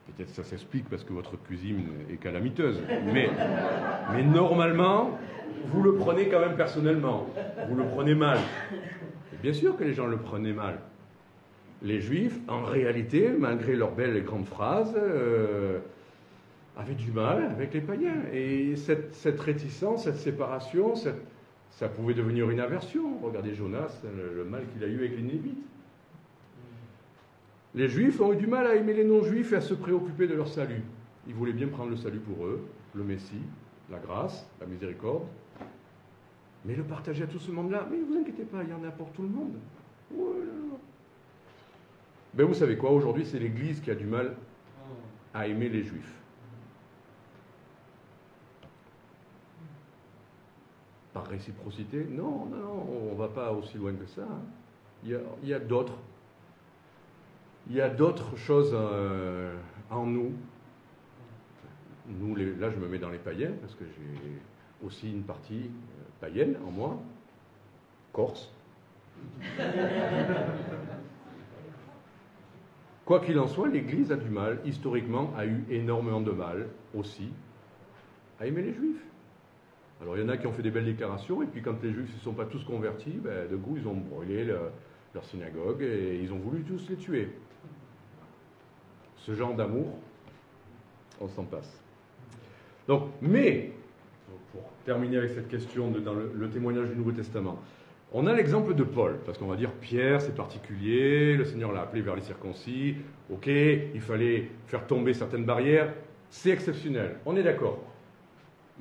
Peut-être ça s'explique parce que votre cuisine est calamiteuse. Mais normalement, vous le prenez quand même personnellement. Vous le prenez mal. Et bien sûr que les gens le prenaient mal. Les Juifs, en réalité, malgré leurs belles et grandes phrases, avaient du mal avec les païens. Et cette réticence, cette séparation, ça pouvait devenir une aversion. Regardez Jonas, le mal qu'il a eu avec les Névites. Les Juifs ont eu du mal à aimer les non-Juifs et à se préoccuper de leur salut. Ils voulaient bien prendre le salut pour eux, le Messie, la grâce, la miséricorde, mais le partager à tout ce monde-là. Mais ne vous inquiétez pas, il y en a pour tout le monde. Ouais. Ben vous savez quoi, aujourd'hui c'est l'Église qui a du mal à aimer les Juifs. Par réciprocité? Non, on ne va pas aussi loin que ça. Hein. Il y a d'autres. Il y a d'autres choses en nous. Là, je me mets dans les païens, parce que j'ai aussi une partie païenne en moi, corse. Quoi qu'il en soit, l'Église a du mal, historiquement, a eu énormément de mal aussi à aimer les Juifs. Alors, il y en a qui ont fait des belles déclarations, et puis quand les Juifs ne se sont pas tous convertis, de goût, ils ont brûlé leur synagogue, et ils ont voulu tous les tuer. Ce genre d'amour, on s'en passe. Donc, mais, pour terminer avec cette question dans le témoignage du Nouveau Testament, on a l'exemple de Paul, parce qu'on va dire Pierre, c'est particulier, le Seigneur l'a appelé vers les circoncis, ok, il fallait faire tomber certaines barrières, c'est exceptionnel, on est d'accord.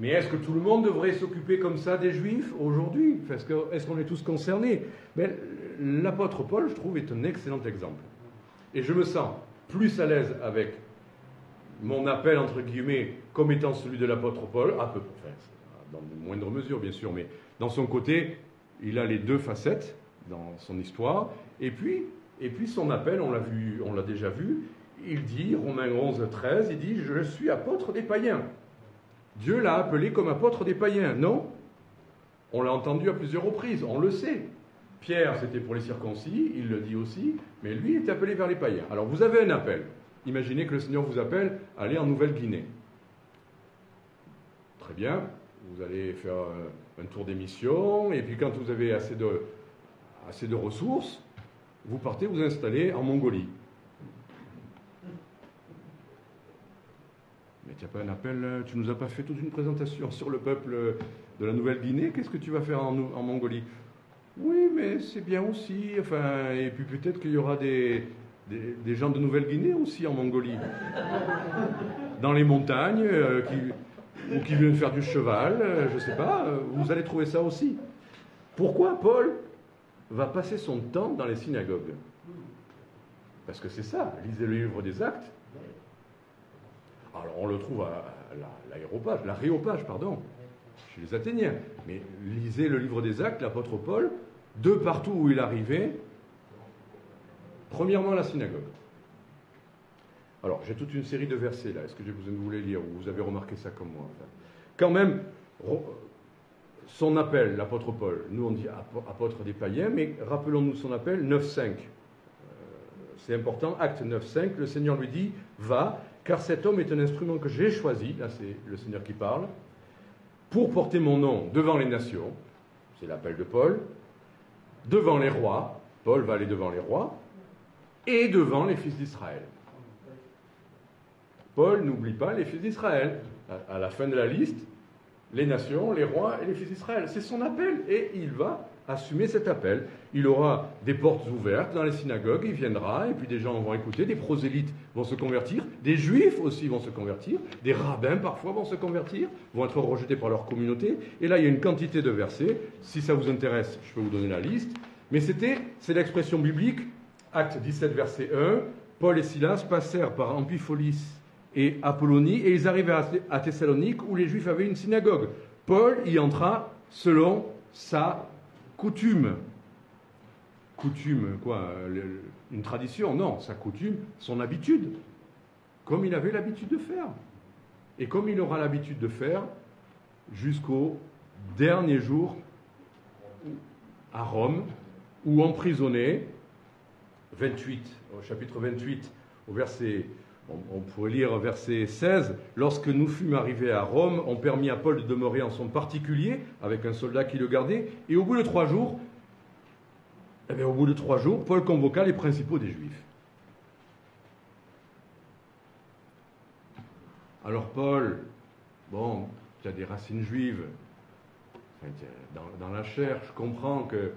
Mais est-ce que tout le monde devrait s'occuper comme ça des Juifs aujourd'hui? Est-ce qu'on est tous concernés? Mais l'apôtre Paul, je trouve, est un excellent exemple. Et je me sens plus à l'aise avec mon appel, entre guillemets, comme étant celui de l'apôtre Paul, à peu près, dans une moindre mesure bien sûr, mais dans son côté, il a les deux facettes dans son histoire, et puis son appel, on l'a déjà vu, il dit, Romains 11, 13, il dit « Je suis apôtre des païens ». Dieu l'a appelé comme apôtre des païens, non? On l'a entendu à plusieurs reprises, on le sait. Pierre, c'était pour les circoncis, il le dit aussi, mais lui est appelé vers les païens. Alors vous avez un appel. Imaginez que le Seigneur vous appelle à aller en Nouvelle-Guinée. Très bien, vous allez faire un tour des missions, et puis quand vous avez assez de ressources, vous partez vous installer en Mongolie. Mais tu n'as pas un appel, tu nous as pas fait toute une présentation sur le peuple de la Nouvelle-Guinée, qu'est-ce que tu vas faire en Mongolie? Oui, mais c'est bien aussi, enfin, et puis peut-être qu'il y aura des gens de Nouvelle-Guinée aussi en Mongolie. Dans les montagnes, ou qui viennent faire du cheval, je ne sais pas, vous allez trouver ça aussi. Pourquoi Paul va passer son temps dans les synagogues? Parce que c'est ça, lisez le livre des Actes. Alors on le trouve à l'Aréopage, pardon. chez les Athéniens. Mais lisez le livre des Actes, l'apôtre Paul, de partout où il arrivait, premièrement la synagogue. Alors, j'ai toute une série de versets là. Est-ce que j'ai besoin de vous les lire ou vous avez remarqué ça comme moi? Enfin, quand même, son appel, l'apôtre Paul, nous on dit apôtre des païens, mais rappelons-nous son appel, 9.5. C'est important, Acte 9.5, le Seigneur lui dit, va, car cet homme est un instrument que j'ai choisi, là c'est le Seigneur qui parle, pour porter mon nom devant les nations, c'est l'appel de Paul, devant les rois, Paul va aller devant les rois, et devant les fils d'Israël. Paul n'oublie pas les fils d'Israël. À la fin de la liste, les nations, les rois et les fils d'Israël. C'est son appel et il va assumer cet appel. Il aura des portes ouvertes dans les synagogues, il viendra et puis des gens vont écouter, des prosélytes vont se convertir, des juifs aussi vont se convertir, des rabbins parfois vont se convertir, vont être rejetés par leur communauté. Et là, il y a une quantité de versets. Si ça vous intéresse, je peux vous donner la liste. Mais c'est l'expression biblique, Acte 17, verset 1. Paul et Silas passèrent par Amphipolis et Apollonie, et ils arrivaient à Thessalonique où les Juifs avaient une synagogue. Paul y entra selon sa coutume. Coutume, quoi? Une tradition? Non, sa coutume, son habitude. Comme il avait l'habitude de faire. Et comme il aura l'habitude de faire jusqu'au dernier jour à Rome, où emprisonné, 28, au chapitre 28, au verset... On pourrait lire verset 16. Lorsque nous fûmes arrivés à Rome, on permit à Paul de demeurer en son particulier, avec un soldat qui le gardait, et au bout de 3 jours, Paul convoqua les principaux des Juifs. Alors Paul, bon, tu as des racines juives, dans la chair, je comprends que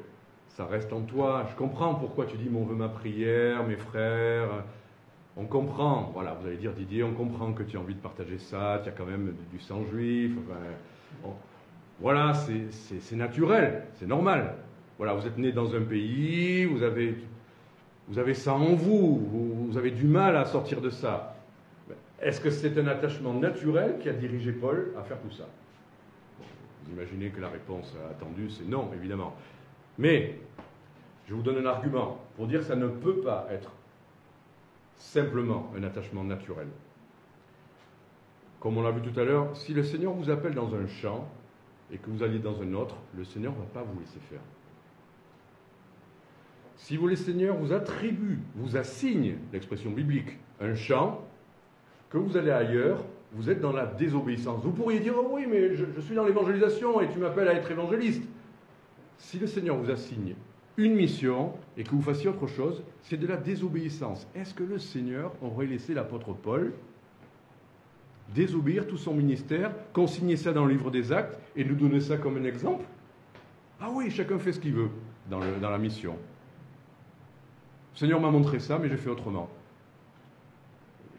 ça reste en toi, je comprends pourquoi tu dis mon vœu, ma prière, mes frères... On comprend, voilà, vous allez dire Didier, on comprend que tu as envie de partager ça, tu as quand même du sang juif, enfin, bon, voilà, c'est naturel, c'est normal. Voilà, vous êtes né dans un pays, vous avez ça en vous, vous avez du mal à sortir de ça. Est-ce que c'est un attachement naturel qui a dirigé Paul à faire tout ça? Vous imaginez que la réponse attendue, c'est non, évidemment. Mais, je vous donne un argument pour dire que ça ne peut pas être simplement un attachement naturel. Comme on l'a vu tout à l'heure, si le Seigneur vous appelle dans un champ et que vous alliez dans un autre, le Seigneur ne va pas vous laisser faire. Si le Seigneur vous attribue, vous assigne, l'expression biblique, un champ, que vous allez ailleurs, vous êtes dans la désobéissance. Vous pourriez dire, oh oui, mais je suis dans l'évangélisation et tu m'appelles à être évangéliste. Si le Seigneur vous assigne une mission et que vous fassiez autre chose, c'est de la désobéissance. Est-ce que le Seigneur aurait laissé l'apôtre Paul désobéir tout son ministère, consigner ça dans le livre des Actes et nous donner ça comme un exemple? Ah oui, chacun fait ce qu'il veut dans la mission. Le Seigneur m'a montré ça, mais j'ai fait autrement.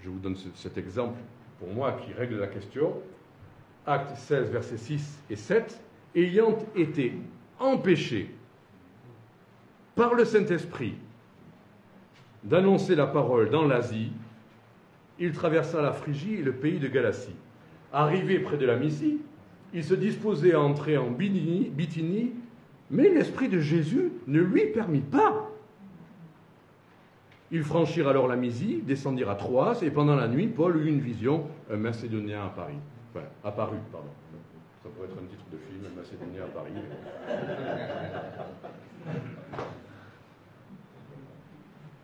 Je vous donne cet exemple pour moi qui règle la question. Acte 16, versets 6 et 7. Ayant été empêché par le Saint-Esprit d'annoncer la parole dans l'Asie, il traversa la Phrygie et le pays de Galatie. Arrivé près de la Mysie, il se disposait à entrer en Bithynie, mais l'Esprit de Jésus ne lui permit pas. Ils franchirent alors la Mysie, descendirent à Troas, et pendant la nuit, Paul eut une vision, un Macédonien apparu. Ça pourrait être un titre de film, un Macédonien à Paris.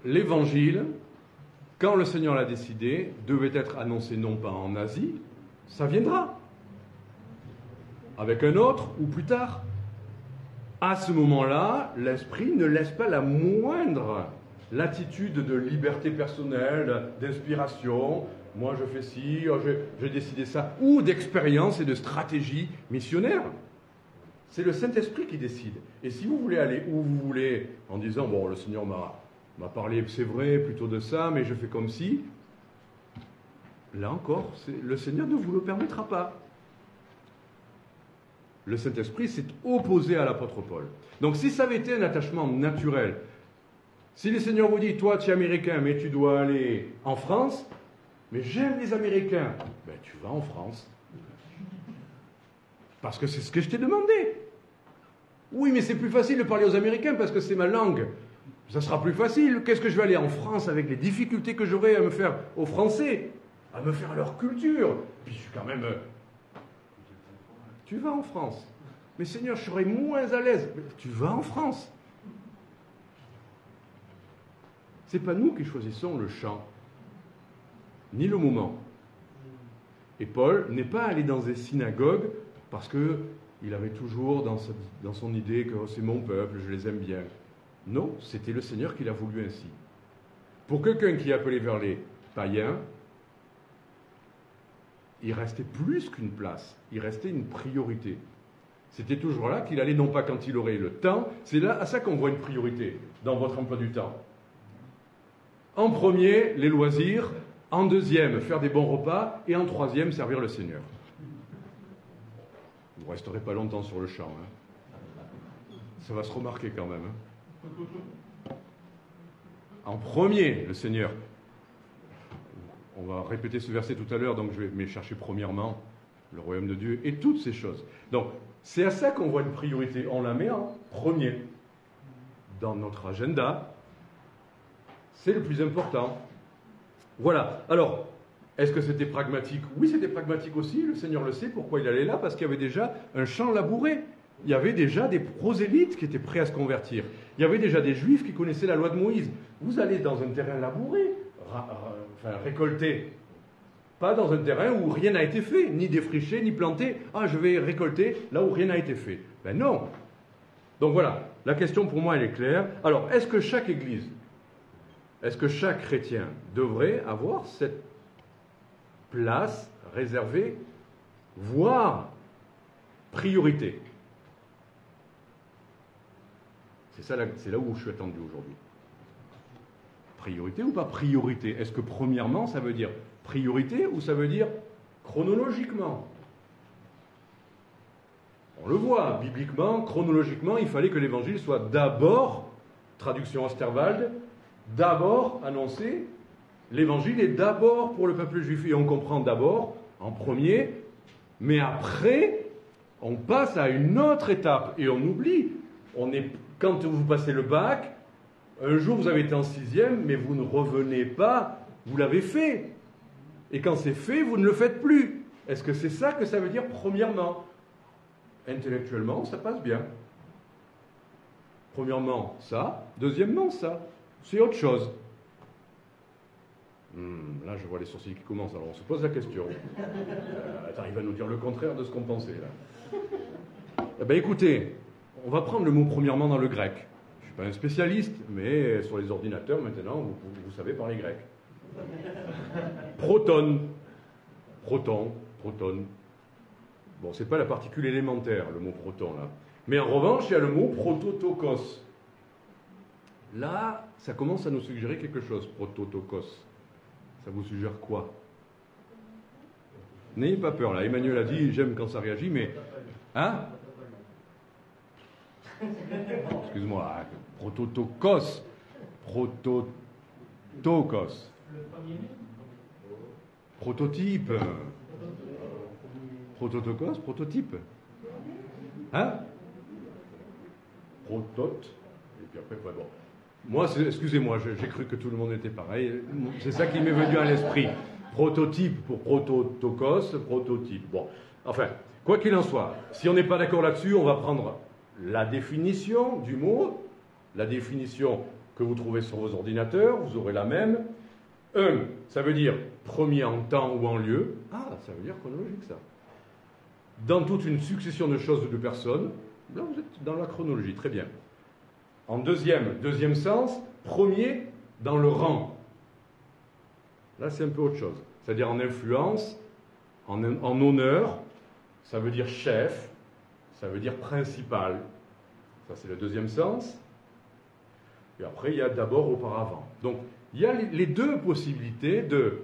L'évangile, quand le Seigneur l'a décidé, devait être annoncé non pas en Asie, ça viendra. Avec un autre ou plus tard. À ce moment-là, l'Esprit ne laisse pas la moindre latitude de liberté personnelle, d'inspiration. Moi, je fais ci, j'ai décidé ça. Ou d'expérience et de stratégie missionnaire. C'est le Saint-Esprit qui décide. Et si vous voulez aller où vous voulez, en disant, bon, le Seigneur m'a parlé, c'est vrai, plutôt de ça, mais je fais comme si, là encore, le Seigneur ne vous le permettra pas. Le Saint-Esprit s'est opposé à l'apôtre Paul. Donc si ça avait été un attachement naturel, si le Seigneur vous dit, toi tu es américain, mais tu dois aller en France, mais j'aime les Américains, ben tu vas en France. Parce que c'est ce que je t'ai demandé. Oui, mais c'est plus facile de parler aux Américains parce que c'est ma langue. Ça sera plus facile. Qu'est-ce que je vais aller en France avec les difficultés que j'aurai à me faire aux Français, à me faire leur culture. Puis je suis quand même... Tu vas en France. Mais Seigneur, je serai moins à l'aise. Mais tu vas en France. C'est pas nous qui choisissons le chant, ni le moment. Et Paul n'est pas allé dans des synagogues parce qu'il avait toujours dans son idée que c'est mon peuple, je les aime bien. Non, c'était le Seigneur qui l'a voulu ainsi. Pour quelqu'un qui est appelé vers les païens, il restait plus qu'une place, il restait une priorité. C'était toujours là qu'il allait, non pas quand il aurait le temps, c'est là à ça qu'on voit une priorité dans votre emploi du temps. En premier, les loisirs. En deuxième, faire des bons repas. Et en troisième, servir le Seigneur. Vous ne resterez pas longtemps sur le champ. Hein. Ça va se remarquer quand même. Hein. En premier, le Seigneur. On va répéter ce verset tout à l'heure, donc je vais chercher premièrement le royaume de Dieu et toutes ces choses. Donc, c'est à ça qu'on voit une priorité. On la met en premier. Dans notre agenda, c'est le plus important. Voilà. Alors, est-ce que c'était pragmatique? Oui, c'était pragmatique aussi. Le Seigneur le sait. Pourquoi il allait là? Parce qu'il y avait déjà un champ labouré. Il y avait déjà des prosélytes qui étaient prêts à se convertir. Il y avait déjà des Juifs qui connaissaient la loi de Moïse. Vous allez dans un terrain labouré, récolter. Pas dans un terrain où rien n'a été fait, ni défriché, ni planté. Ah, je vais récolter là où rien n'a été fait. Ben non. Donc voilà. La question pour moi, elle est claire. Alors, est-ce que chaque église, est-ce que chaque chrétien devrait avoir cette place réservée, voire priorité? C'est là où je suis attendu aujourd'hui. Priorité ou pas priorité? Est-ce que premièrement, ça veut dire priorité ou ça veut dire chronologiquement? On le voit, bibliquement, chronologiquement, il fallait que l'évangile soit d'abord, traduction Osterwald, d'abord annoncé, l'évangile est d'abord pour le peuple juif. Et on comprend d'abord, en premier, mais après, on passe à une autre étape. Et on oublie, quand vous passez le bac, un jour vous avez été en 6e, mais vous ne revenez pas, vous l'avez fait. Et quand c'est fait, vous ne le faites plus. Est-ce que c'est ça que ça veut dire premièrement? Intellectuellement, ça passe bien. Premièrement, ça. Deuxièmement, ça. C'est autre chose. Là, je vois les sourcils qui commencent, alors on se pose la question. Attends, il va nous dire le contraire de ce qu'on pensait, là. Eh bien, écoutez, on va prendre le mot premièrement dans le grec. Je ne suis pas un spécialiste, mais sur les ordinateurs, maintenant, vous savez parler grec. Proton. Bon, c'est pas la particule élémentaire, le mot proton, là. Mais en revanche, il y a le mot prototokos. Là, ça commence à nous suggérer quelque chose, prototokos. Ça vous suggère quoi? N'ayez pas peur, là. Emmanuel a dit, j'aime quand ça réagit, mais... Hein? Excuse-moi, prototokos. Prototokos. Prototype. Prototokos, prototype. Hein? Protote. Et puis après, bon. Moi, excusez-moi, j'ai cru que tout le monde était pareil. C'est ça qui m'est venu à l'esprit. Prototype pour prototokos, prototype. Bon, enfin, quoi qu'il en soit, si on n'est pas d'accord là-dessus, on va prendre la définition du mot, la définition que vous trouvez sur vos ordinateurs, vous aurez la même. Ça veut dire premier en temps ou en lieu. Ah, ça veut dire chronologique, ça. Dans toute une succession de choses ou de personnes, là, vous êtes dans la chronologie, très bien. En deuxième sens, premier dans le rang. Là, c'est un peu autre chose. C'est-à-dire en influence, en honneur, ça veut dire chef, ça veut dire principal. Ça, c'est le deuxième sens. Et après, il y a d'abord auparavant. Donc, il y a les deux possibilités de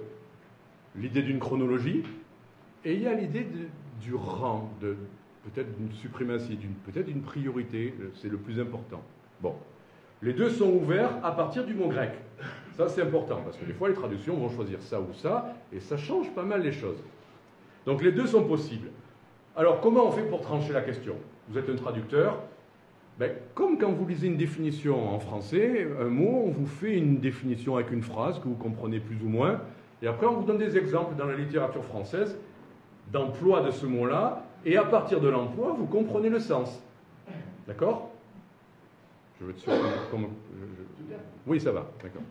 l'idée d'une chronologie et il y a l'idée du rang, peut-être d'une suprématie, peut-être d'une priorité, c'est le plus important. Bon, les deux sont ouverts à partir du mot grec. Ça, c'est important, parce que des fois, les traductions vont choisir ça ou ça, et ça change pas mal les choses. Donc, les deux sont possibles. Alors, comment on fait pour trancher la question? Vous êtes un traducteur. Ben, comme quand vous lisez une définition en français, un mot, on vous fait une définition avec une phrase que vous comprenez plus ou moins, et après on vous donne des exemples dans la littérature française d'emploi de ce mot-là, et à partir de l'emploi, vous comprenez le sens. D'accord? Je veux être sûr Oui, ça va, d'accord.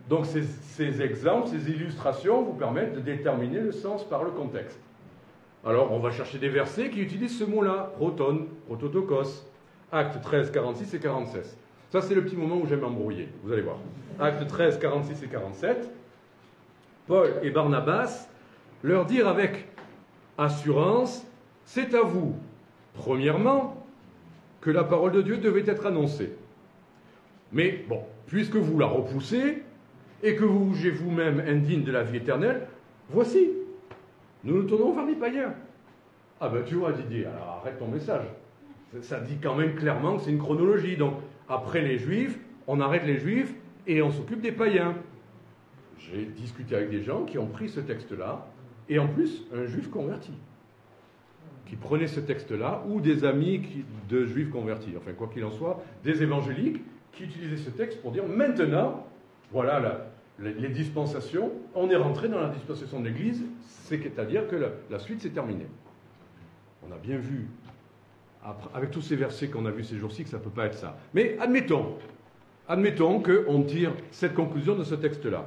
Donc ces exemples, ces illustrations vous permettent de déterminer le sens par le contexte. Alors, on va chercher des versets qui utilisent ce mot-là, proton, prototokos. Actes 13, 46 et 47. Ça, c'est le petit moment où j'aime m'embrouiller. Vous allez voir. Actes 13, 46 et 47. Paul et Barnabas leur dirent avec assurance, c'est à vous, premièrement, que la parole de Dieu devait être annoncée. Mais bon, puisque vous la repoussez et que vous jugez vous-même indigne de la vie éternelle, voici, nous nous tournons vers les païens. Ah ben tu vois Didier, alors arrête ton message. Ça dit quand même clairement que c'est une chronologie. Donc, après les Juifs, on arrête les Juifs et on s'occupe des païens. J'ai discuté avec des gens qui ont pris ce texte-là, et en plus, un Juif converti, qui prenait ce texte-là, ou des amis de Juifs convertis, enfin, quoi qu'il en soit, des évangéliques qui utilisaient ce texte pour dire, maintenant, voilà les dispensations, on est rentré dans la dispensation de l'Église, c'est-à-dire que la suite s'est terminée. On a bien vu avec tous ces versets qu'on a vus ces jours-ci, que ça ne peut pas être ça. Mais admettons qu'on tire cette conclusion de ce texte-là.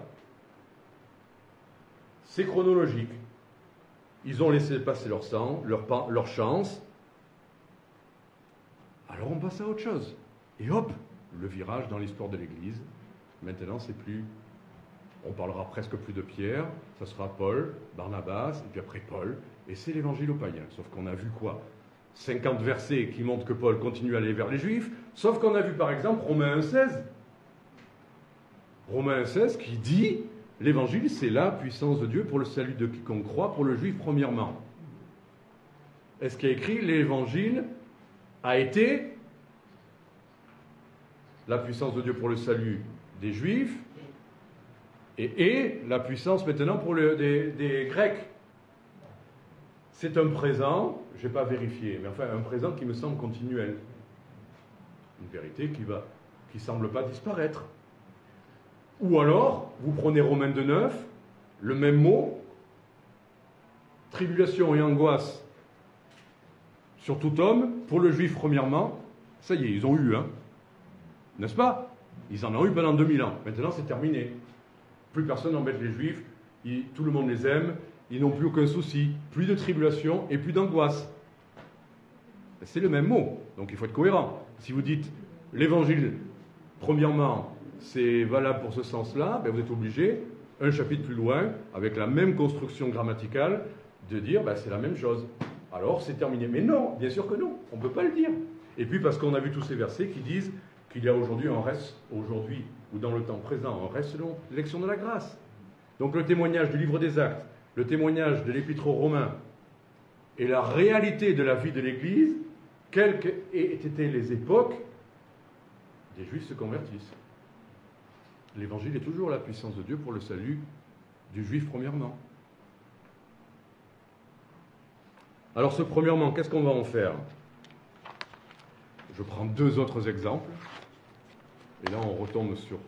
C'est chronologique. Ils ont laissé passer leur chance. Alors on passe à autre chose. Et hop, le virage dans l'histoire de l'Église. Maintenant, on parlera presque plus de Pierre, ça sera Paul, Barnabas, et puis après Paul, et c'est l'évangile aux païens. Sauf qu'on a vu quoi? 50 versets qui montrent que Paul continue à aller vers les Juifs, sauf qu'on a vu par exemple Romains 1,16. Romains 1,16 qui dit l'évangile c'est la puissance de Dieu pour le salut de quiconque croit, pour le Juif premièrement. Est-ce qu'il y a écrit l'évangile a été la puissance de Dieu pour le salut des Juifs et la puissance maintenant pour des Grecs? C'est un présent, je n'ai pas vérifié, mais enfin un présent qui me semble continuel. Une vérité qui ne semble pas disparaître. Ou alors, vous prenez Romains 2,9, le même mot, tribulation et angoisse sur tout homme, pour le juif premièrement, ça y est, ils ont eu, hein, n'est-ce pas? Ils en ont eu pendant 2000 ans, maintenant c'est terminé. Plus personne n'embête les juifs, tout le monde les aime, ils n'ont plus aucun souci, plus de tribulation et plus d'angoisse. C'est le même mot, donc il faut être cohérent. Si vous dites l'évangile, premièrement, c'est valable pour ce sens-là, ben vous êtes obligé, un chapitre plus loin, avec la même construction grammaticale, de dire ben c'est la même chose. Alors c'est terminé. Mais non, bien sûr que non, on ne peut pas le dire. Et puis parce qu'on a vu tous ces versets qui disent qu'il y a aujourd'hui un reste, aujourd'hui ou dans le temps présent, un reste selon l'élection de la grâce. Donc le témoignage du livre des Actes, le témoignage de l'Épître aux Romains et la réalité de la vie de l'Église, quelles qu'aient été les époques, des Juifs se convertissent. L'Évangile est toujours la puissance de Dieu pour le salut du Juif premièrement. Alors ce premièrement, qu'est-ce qu'on va en faire? Je prends deux autres exemples, et là on retombe sur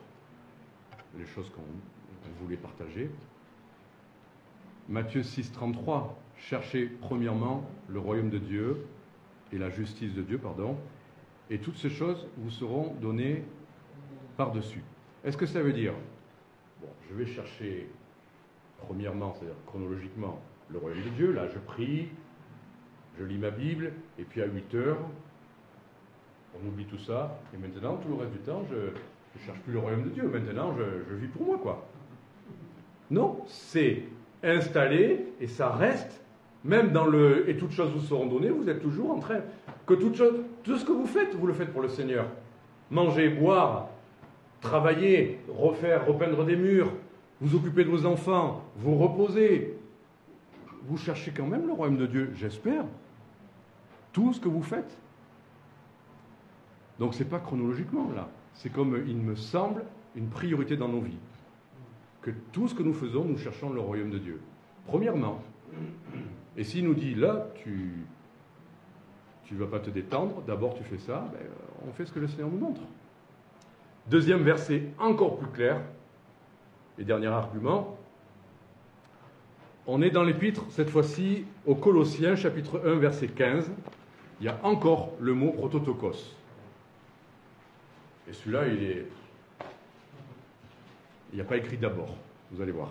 les choses qu'on voulait partager. Matthieu 6, 33, cherchez premièrement le royaume de Dieu et la justice de Dieu, et toutes ces choses vous seront données par-dessus. Est-ce que ça veut dire, bon, je vais chercher premièrement, c'est-à-dire chronologiquement, le royaume de Dieu, là je prie, je lis ma Bible, et puis à 8 heures, on oublie tout ça, et maintenant, tout le reste du temps, je ne cherche plus le royaume de Dieu, maintenant je vis pour moi, quoi. Non, c'est installé, et ça reste, même dans le « et toutes choses vous seront données », vous êtes toujours en train, que tout ce que vous le faites pour le Seigneur. Manger, boire, travailler, repeindre des murs, vous occuper de vos enfants, vous reposer. Vous cherchez quand même le royaume de Dieu, j'espère. Tout ce que vous faites. Donc c'est pas chronologiquement là. C'est comme, il me semble, une priorité dans nos vies. Que tout ce que nous faisons, nous cherchons le royaume de Dieu. Premièrement. Et s'il nous dit, là, tu ne vas pas te détendre, d'abord tu fais ça, ben, on fait ce que le Seigneur nous montre. Deuxième verset, encore plus clair, et dernier argument, on est dans l'épître, cette fois-ci, aux Colossiens, chapitre 1, verset 15, il y a encore le mot prototokos. Et celui-là, il n'y a pas écrit d'abord, vous allez voir.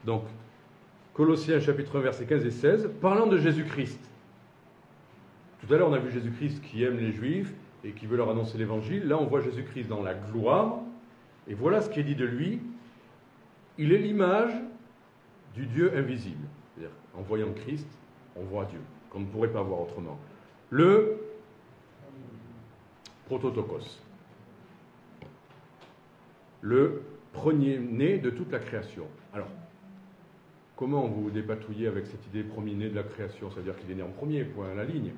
Donc, Colossiens chapitre 1, versets 15 et 16, parlant de Jésus-Christ. Tout à l'heure, on a vu Jésus-Christ qui aime les Juifs et qui veut leur annoncer l'Évangile. Là, on voit Jésus-Christ dans la gloire. Et voilà ce qui est dit de lui. Il est l'image du Dieu invisible. C'est-à-dire, en voyant Christ, on voit Dieu, qu'on ne pourrait pas voir autrement. Le prototokos. Le premier-né de toute la création. Alors, comment vous dépatouillez avec cette idée premier-né de la création? C'est-à-dire qu'il est né en premier, point à la ligne.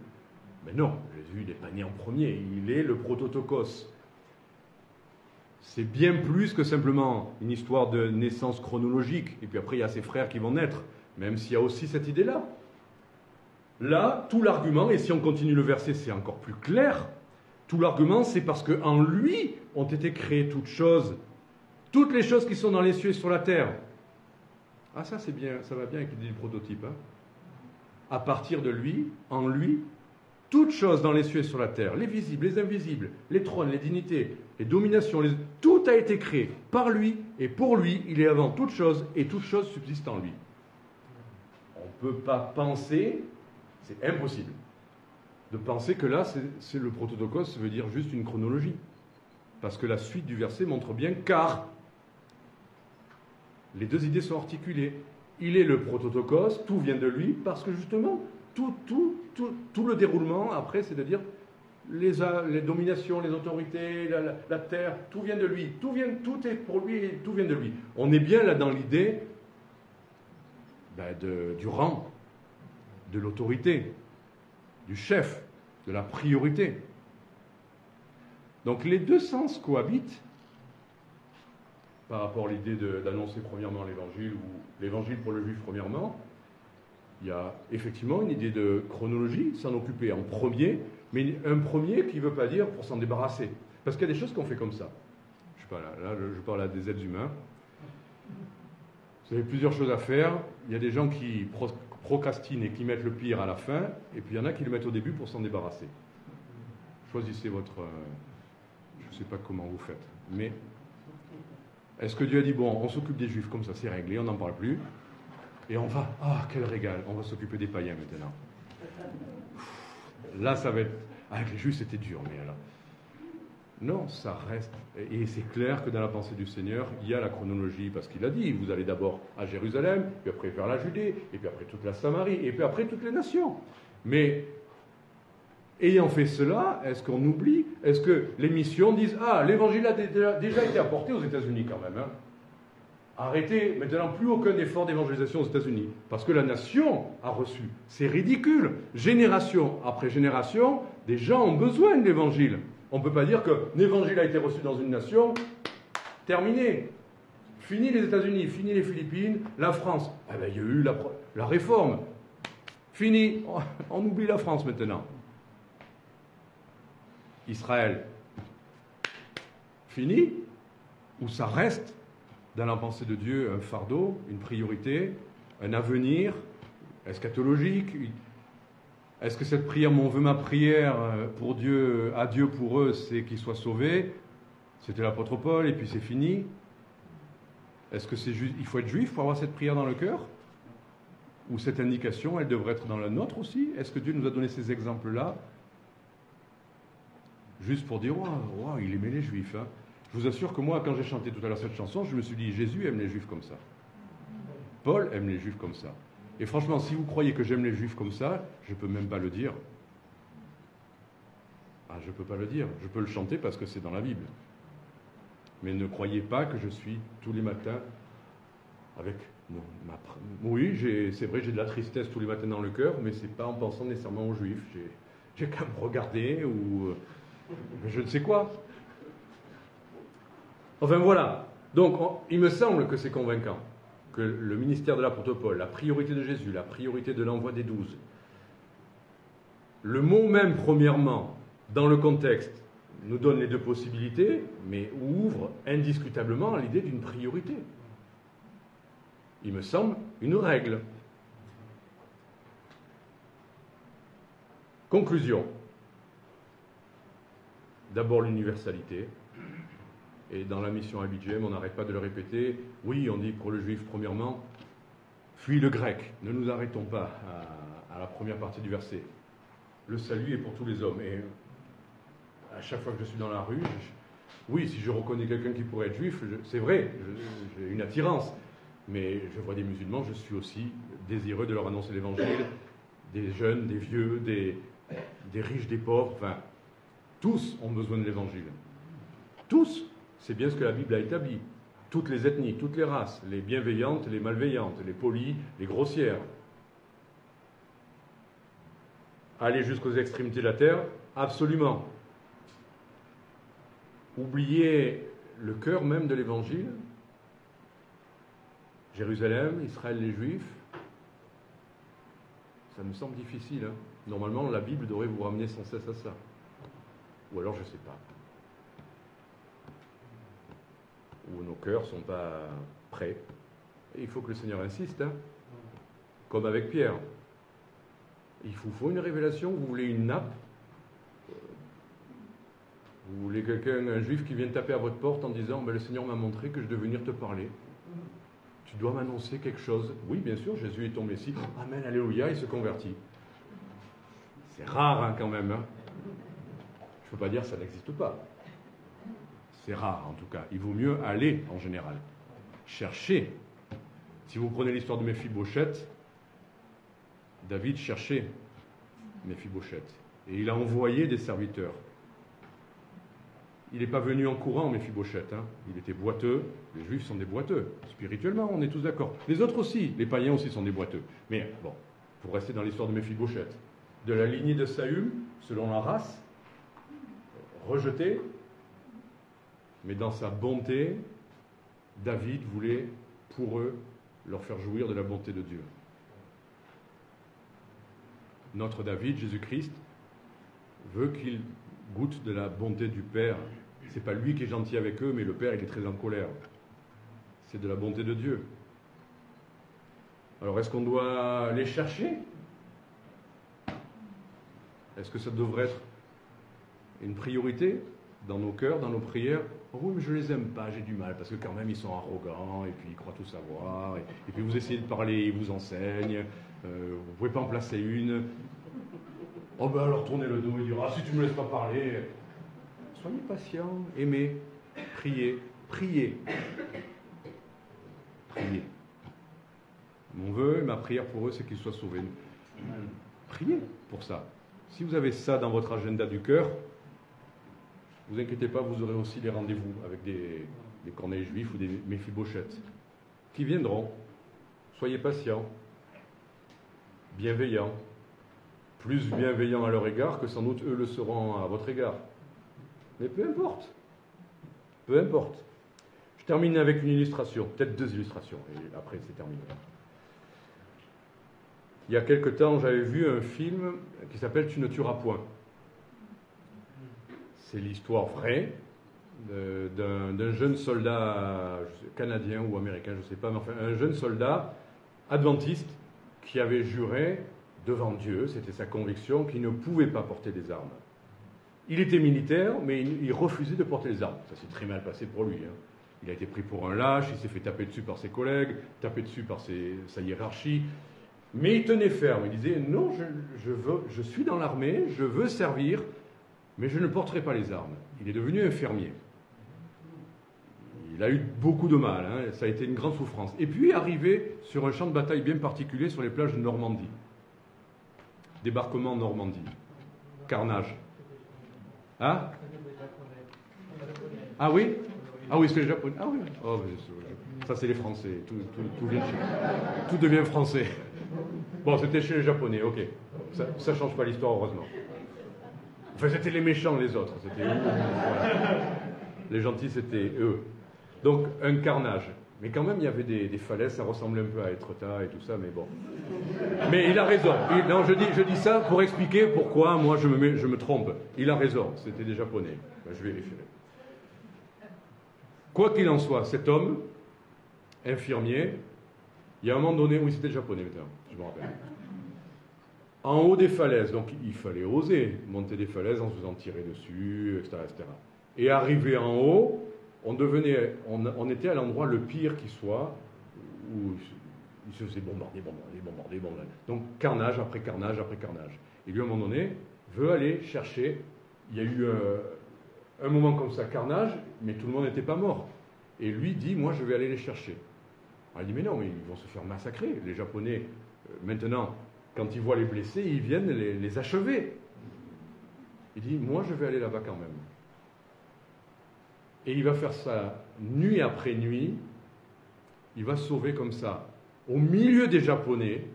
Mais non, Jésus n'est pas né en premier, il est le prototokos. C'est bien plus que simplement une histoire de naissance chronologique. Et puis après, il y a ses frères qui vont naître, même s'il y a aussi cette idée-là. Là, tout l'argument, et si on continue le verset, c'est encore plus clair, tout l'argument, c'est parce qu'en lui ont été créées toutes choses, toutes les choses qui sont dans les cieux et sur la terre. Ah, ça c'est bien, ça va bien avec l'idée du prototype. Hein. À partir de lui, en lui, toutes choses dans les cieux et sur la terre, les visibles, les invisibles, les trônes, les dignités, les dominations, tout a été créé par lui et pour lui. Il est avant toute chose et toute chose subsiste en lui. On ne peut pas penser, c'est impossible, de penser que là, c'est le prototokos, ça veut dire juste une chronologie. Parce que la suite du verset montre bien car les deux idées sont articulées. Il est le prototokos, tout vient de lui, parce que justement, tout le déroulement, après, c'est de dire les dominations, les autorités, la terre, tout vient de lui. Tout est pour lui et tout vient de lui. On est bien là dans l'idée du rang, de l'autorité, du chef, de la priorité. Donc les deux sens cohabitent par rapport à l'idée d'annoncer premièrement l'évangile ou l'évangile pour le juif premièrement. Il y a effectivement une idée de chronologie, s'en occuper en premier, mais un premier qui ne veut pas dire pour s'en débarrasser. Parce qu'il y a des choses qu'on fait comme ça. Je sais pas, là je parle à des êtres humains. Vous avez plusieurs choses à faire. Il y a des gens qui procrastinent et qui mettent le pire à la fin, et puis il y en a qui le mettent au début pour s'en débarrasser. Choisissez votre... je ne sais pas comment vous faites, mais est-ce que Dieu a dit, bon, on s'occupe des Juifs comme ça, c'est réglé, on n'en parle plus, et on va, quel régal, on va s'occuper des païens maintenant. Là, ça va être... Avec les Juifs, c'était dur, mais là... Non, ça reste... Et c'est clair que dans la pensée du Seigneur, il y a la chronologie, parce qu'il a dit, vous allez d'abord à Jérusalem, puis après vers la Judée, et puis après toute la Samarie, et puis après toutes les nations. Mais, ayant fait cela, est-ce qu'on oublie? Est-ce que les missions disent, l'évangile a déjà été apporté aux États-Unis quand même, hein. Arrêtez, maintenant plus aucun effort d'évangélisation aux États-Unis, parce que la nation a reçu. C'est ridicule. Génération après génération, des gens ont besoin de l'évangile. On ne peut pas dire que l'évangile a été reçu dans une nation, terminé. Fini les États-Unis, fini les Philippines, la France. Il y a eu la réforme. Fini, on oublie la France maintenant. Israël. Fini, ou ça reste dans la pensée de Dieu un fardeau, une priorité, un avenir eschatologique. Est-ce que cette prière, mon vœu, ma prière pour Dieu, à Dieu pour eux, c'est qu'ils soient sauvés? C'était l'apôtre Paul et puis c'est fini. Est-ce que c'est juste, il faut être juif pour avoir cette prière dans le cœur? Ou cette indication, elle devrait être dans le nôtre aussi? Est-ce que Dieu nous a donné ces exemples-là juste pour dire, il aimait les juifs, hein. Je vous assure que moi, quand j'ai chanté tout à l'heure cette chanson, je me suis dit, Jésus aime les juifs comme ça. Paul aime les juifs comme ça. Et franchement, si vous croyez que j'aime les juifs comme ça, je ne peux même pas le dire. Je ne peux pas le dire. Je peux le chanter parce que c'est dans la Bible. Mais ne croyez pas que je suis tous les matins avec... Oui, c'est vrai, j'ai de la tristesse tous les matins dans le cœur, mais ce n'est pas en pensant nécessairement aux juifs. J'ai qu'à me regarder ou... je ne sais quoi. Enfin voilà. Donc, il me semble que c'est convaincant. que le ministère de l'apôtre Paul, la priorité de Jésus, la priorité de l'envoi des 12, le mot même, premièrement, dans le contexte, nous donne les deux possibilités, mais ouvre indiscutablement à l'idée d'une priorité. Il me semble une règle. Conclusion. D'abord l'universalité. Et dans la mission ABJM, on n'arrête pas de le répéter. Oui, on dit pour le juif, premièrement, fuis le grec. Ne nous arrêtons pas à la première partie du verset. Le salut est pour tous les hommes. Et à chaque fois que je suis dans la rue, oui, si je reconnais quelqu'un qui pourrait être juif, c'est vrai, j'ai une attirance. Mais je vois des musulmans, je suis aussi désireux de leur annoncer l'évangile. Des jeunes, des vieux, des riches, des pauvres, enfin, tous ont besoin de l'évangile. Tous. C'est bien ce que la Bible a établi. Toutes les ethnies, toutes les races, les bienveillantes, les malveillantes, les polies, les grossières. Aller jusqu'aux extrémités de la terre, absolument. Oublier le cœur même de l'évangile, Jérusalem, Israël, les Juifs, ça me semble difficile. Hein. Normalement, la Bible devrait vous ramener sans cesse à ça. Ou alors, je ne sais pas. Où nos cœurs ne sont pas prêts. Et il faut que le Seigneur insiste, hein, comme avec Pierre. Il vous faut une révélation, vous voulez une nappe, vous voulez quelqu'un, un juif qui vient taper à votre porte en disant le Seigneur m'a montré que je devais venir te parler. Tu dois m'annoncer quelque chose. Oui, bien sûr, Jésus est ton Messie. Amen, alléluia, il se convertit. C'est rare hein, quand même. Hein. Je ne peux pas dire que ça n'existe pas. C'est rare en tout cas. Il vaut mieux aller en général. Chercher. Si vous prenez l'histoire de Méphibosheth, David cherchait Méphibosheth. Et il a envoyé des serviteurs. Il n'est pas venu en courant, Méphibosheth. Hein. Il était boiteux. Les Juifs sont des boiteux. Spirituellement, on est tous d'accord. Les autres aussi. Les païens aussi sont des boiteux. Mais bon, pour rester dans l'histoire de Méphibosheth, de la lignée de Saül, selon la race, rejeté, mais dans sa bonté, David voulait, pour eux, leur faire jouir de la bonté de Dieu. Notre David, Jésus-Christ, veut qu'ils goûtent de la bonté du Père. C'est pas lui qui est gentil avec eux, mais le Père, il est très en colère. C'est de la bonté de Dieu. Alors, est-ce qu'on doit les chercher? Est-ce que ça devrait être une priorité dans nos cœurs, dans nos prières? Oh oui, mais je les aime pas, j'ai du mal, parce que quand même ils sont arrogants, et puis ils croient tout savoir, et puis vous essayez de parler, ils vous enseignent, vous ne pouvez pas en placer une. Oh ben alors tournez le dos et dire, ah si tu ne me laisses pas parler. Soyez patient, aimez, priez, priez. Priez. Mon vœu, ma prière pour eux, c'est qu'ils soient sauvés. Priez pour ça. Si vous avez ça dans votre agenda du cœur, vous inquiétez pas, vous aurez aussi des rendez-vous avec des Corneilles juifs ou des Méphibosheth qui viendront. Soyez patients, bienveillants, plus bienveillants à leur égard que sans doute eux le seront à votre égard. Mais peu importe. Peu importe. Je termine avec une illustration, peut-être 2 illustrations, et après c'est terminé. Il y a quelque temps, j'avais vu un film qui s'appelle « Tu ne tueras point ». C'est l'histoire vraie d'un jeune soldat canadien ou américain, je ne sais pas, mais enfin un jeune soldat adventiste qui avait juré devant Dieu, c'était sa conviction, qu'il ne pouvait pas porter des armes. Il était militaire, mais il refusait de porter les armes. Ça s'est très mal passé pour lui. Hein. Il a été pris pour un lâche, il s'est fait taper dessus par ses collègues, taper dessus par sa hiérarchie. Mais il tenait ferme, il disait « Non, je suis dans l'armée, je veux servir, mais je ne porterai pas les armes. » Il est devenu infirmier. Il a eu beaucoup de mal, hein, ça a été une grande souffrance. Et puis arrivé sur un champ de bataille bien particulier sur les plages de Normandie. Débarquement en Normandie. Carnage. Hein? Ah oui? Ah oui, c'est les Japonais. Ah oui. Oh, ça c'est les Français. Tout devient français. Bon, c'était chez les Japonais, ok. Ça change pas l'histoire, heureusement. Enfin, c'était les méchants, les autres. C'était eux. Voilà. Les gentils, c'était eux. Donc, un carnage. Mais quand même, il y avait des falaises, ça ressemblait un peu à Etretat et tout ça, mais bon. Mais il a raison. Non, je dis ça pour expliquer pourquoi moi je me trompe. Il a raison, c'était des Japonais. Ben, je vérifierai. Quoi qu'il en soit, cet homme, infirmier, il y a un moment donné, oui, c'était le Japonais maintenant, je me rappelle. En haut des falaises, donc il fallait oser monter des falaises en se faisant tirer dessus, etc. etc. Et arrivé en haut, on était à l'endroit le pire qui soit, où il se faisait bombarder. Donc carnage après carnage après carnage. Et lui, à un moment donné, veut aller chercher. Il y a eu un moment comme ça, carnage, mais tout le monde n'était pas mort. Et lui dit, moi, je vais aller les chercher. Alors, il dit, mais non, mais ils vont se faire massacrer. Les Japonais, maintenant, quand ils voient les blessés, ils viennent les achever. Il dit, moi, je vais aller là-bas quand même. Et il va faire ça nuit après nuit. Il va sauver comme ça, au milieu des Japonais,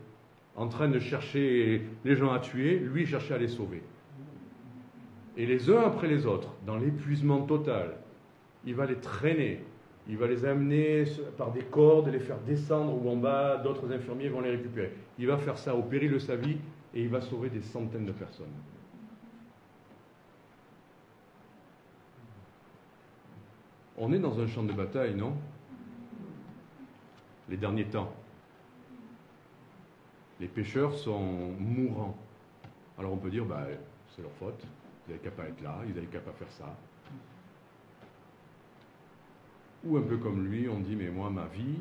en train de chercher les gens à tuer, lui il cherchait à les sauver. Et les uns après les autres, dans l'épuisement total, il va les traîner, il va les amener par des cordes, les faire descendre ou en bas, d'autres infirmiers vont les récupérer. Il va faire ça au péril de sa vie et il va sauver des centaines de personnes. On est dans un champ de bataille, non? Les derniers temps. Les pécheurs sont mourants. Alors on peut dire, bah, c'est leur faute, ils n'avaient qu'à pas être là, ils n'avaient qu'à pas faire ça. Ou un peu comme lui, on dit, mais moi, ma vie,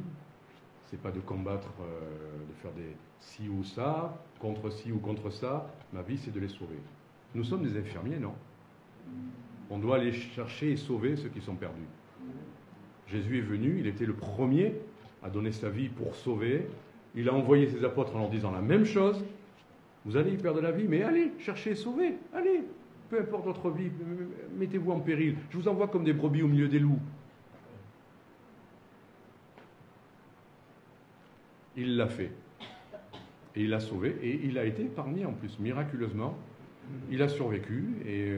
c'est pas de combattre, de faire des ci ou ça, contre ci ou contre ça, ma vie, c'est de les sauver. Nous sommes des infirmiers, non? On doit aller chercher et sauver ceux qui sont perdus. Jésus est venu, il était le premier à donner sa vie pour sauver. Il a envoyé ses apôtres en leur disant la même chose. Vous allez y perdre la vie, mais allez, cherchez et sauvez. Allez, peu importe votre vie, mettez-vous en péril. Je vous envoie comme des brebis au milieu des loups. Il l'a fait. Et il l'a sauvé. Et il a été épargné en plus, miraculeusement. Il a survécu. Et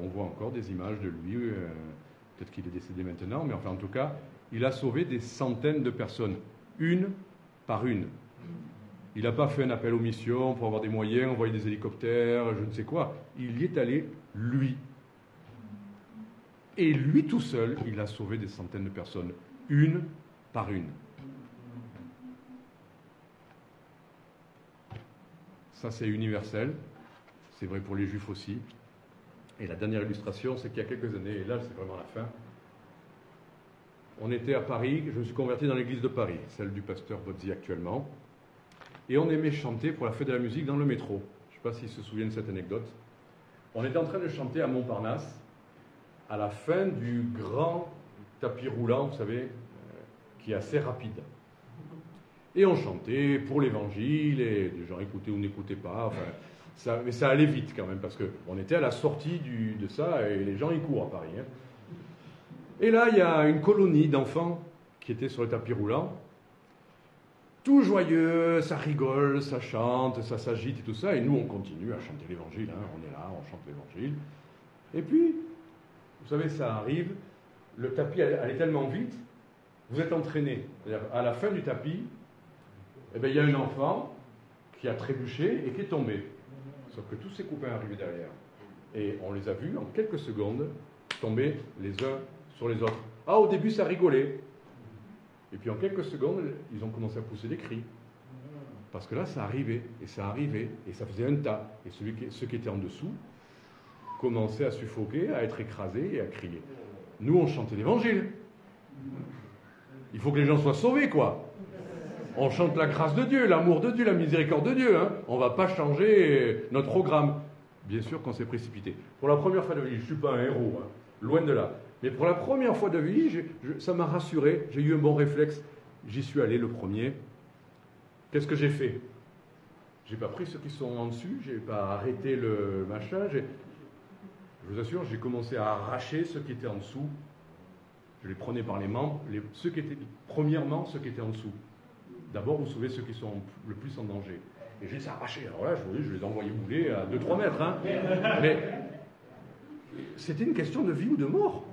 on voit encore des images de lui. Peut-être qu'il est décédé maintenant, mais enfin en tout cas, il a sauvé des centaines de personnes, une par une. Il n'a pas fait un appel aux missions pour avoir des moyens, envoyer des hélicoptères, je ne sais quoi. Il y est allé, lui. Et lui tout seul, il a sauvé des centaines de personnes, une par une. Ça, c'est universel. C'est vrai pour les Juifs aussi. Et la dernière illustration, c'est qu'il y a quelques années, et là c'est vraiment la fin, on était à Paris, je me suis converti dans l'église de Paris, celle du pasteur Bozzi actuellement, et on aimait chanter pour la fête de la musique dans le métro. Je ne sais pas s'ils se souviennent de cette anecdote. On était en train de chanter à Montparnasse, à la fin du grand tapis roulant, vous savez, qui est assez rapide. Et on chantait pour l'évangile, et les gens écoutaient ou n'écoutaient pas, enfin... mais ça allait vite quand même, parce qu'on était à la sortie de ça, et les gens y courent à Paris. Hein. Et là, il y a une colonie d'enfants qui étaient sur le tapis roulant, tout joyeux, ça rigole, ça chante, ça s'agite et tout ça, et nous, on continue à chanter l'évangile, hein. On est là, on chante l'évangile. Et puis, vous savez, ça arrive, le tapis allait tellement vite, vous êtes entraîné. C'est-à-dire, à la fin du tapis, eh bien, il y a un enfant qui a trébuché et qui est tombé. Sauf que tous ses copains arrivaient derrière. Et on les a vus en quelques secondes tomber les uns sur les autres. Ah, au début, ça rigolait. Et puis en quelques secondes, ils ont commencé à pousser des cris. Parce que là, ça arrivait, et ça arrivait, et ça faisait un tas. Et ceux qui étaient en dessous commençaient à suffoquer, à être écrasés et à crier. Nous, on chantait l'évangile. Il faut que les gens soient sauvés, quoi. On chante la grâce de Dieu, l'amour de Dieu, la miséricorde de Dieu. Hein. On ne va pas changer notre programme. Bien sûr qu'on s'est précipité. Pour la première fois de vie, je ne suis pas un héros, hein, loin de là. Mais pour la première fois de vie, ça m'a rassuré. J'ai eu un bon réflexe. J'y suis allé le premier. Qu'est-ce que j'ai fait? Je n'ai pas pris ceux qui sont en dessus, je n'ai pas arrêté le machin. Je vous assure, j'ai commencé à arracher ceux qui étaient en dessous. Je les prenais par les membres. Premièrement, ceux qui étaient en dessous. D'abord, vous sauvez ceux qui sont le plus en danger. Et j'ai arraché. Alors là, je les envoyais bouler à 2-3 mètres. Hein. Mais c'était une question de vie ou de mort.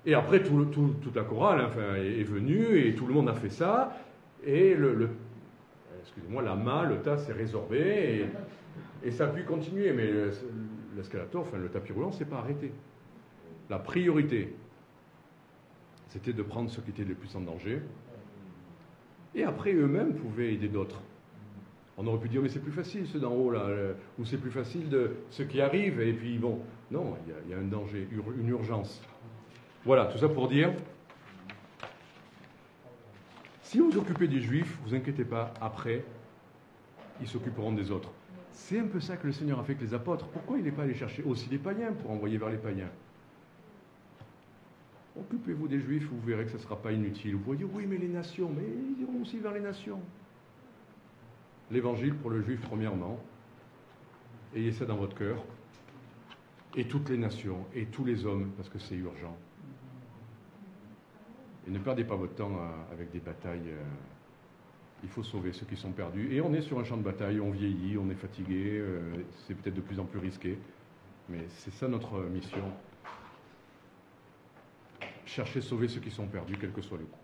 Et après, toute la chorale est venue et tout le monde a fait ça. Et excusez-moi, la main, le tas s'est résorbé et ça a pu continuer. Mais l'escalator, le tapis roulant, s'est pas arrêté. La priorité, c'était de prendre ceux qui étaient les plus en danger. Et après, eux-mêmes pouvaient aider d'autres. On aurait pu dire, mais c'est plus facile ceux d'en haut, là, ou c'est plus facile de ceux qui arrivent. Et puis, bon, non, il y a un danger, une urgence. Voilà, tout ça pour dire, si vous vous occupez des Juifs, vous inquiétez pas, après, ils s'occuperont des autres. C'est un peu ça que le Seigneur a fait avec les apôtres. Pourquoi il n'est pas allé chercher aussi les païens pour envoyer vers les païens? Occupez-vous des Juifs, vous verrez que ce ne sera pas inutile. Vous voyez, oui, mais les nations, mais ils iront aussi vers les nations. L'évangile pour le Juif, premièrement, ayez ça dans votre cœur, et toutes les nations, et tous les hommes, parce que c'est urgent. Et ne perdez pas votre temps avec des batailles. Il faut sauver ceux qui sont perdus. Et on est sur un champ de bataille, on vieillit, on est fatigué, c'est peut-être de plus en plus risqué. Mais c'est ça notre mission. Chercher à sauver ceux qui sont perdus, quel que soit le coût.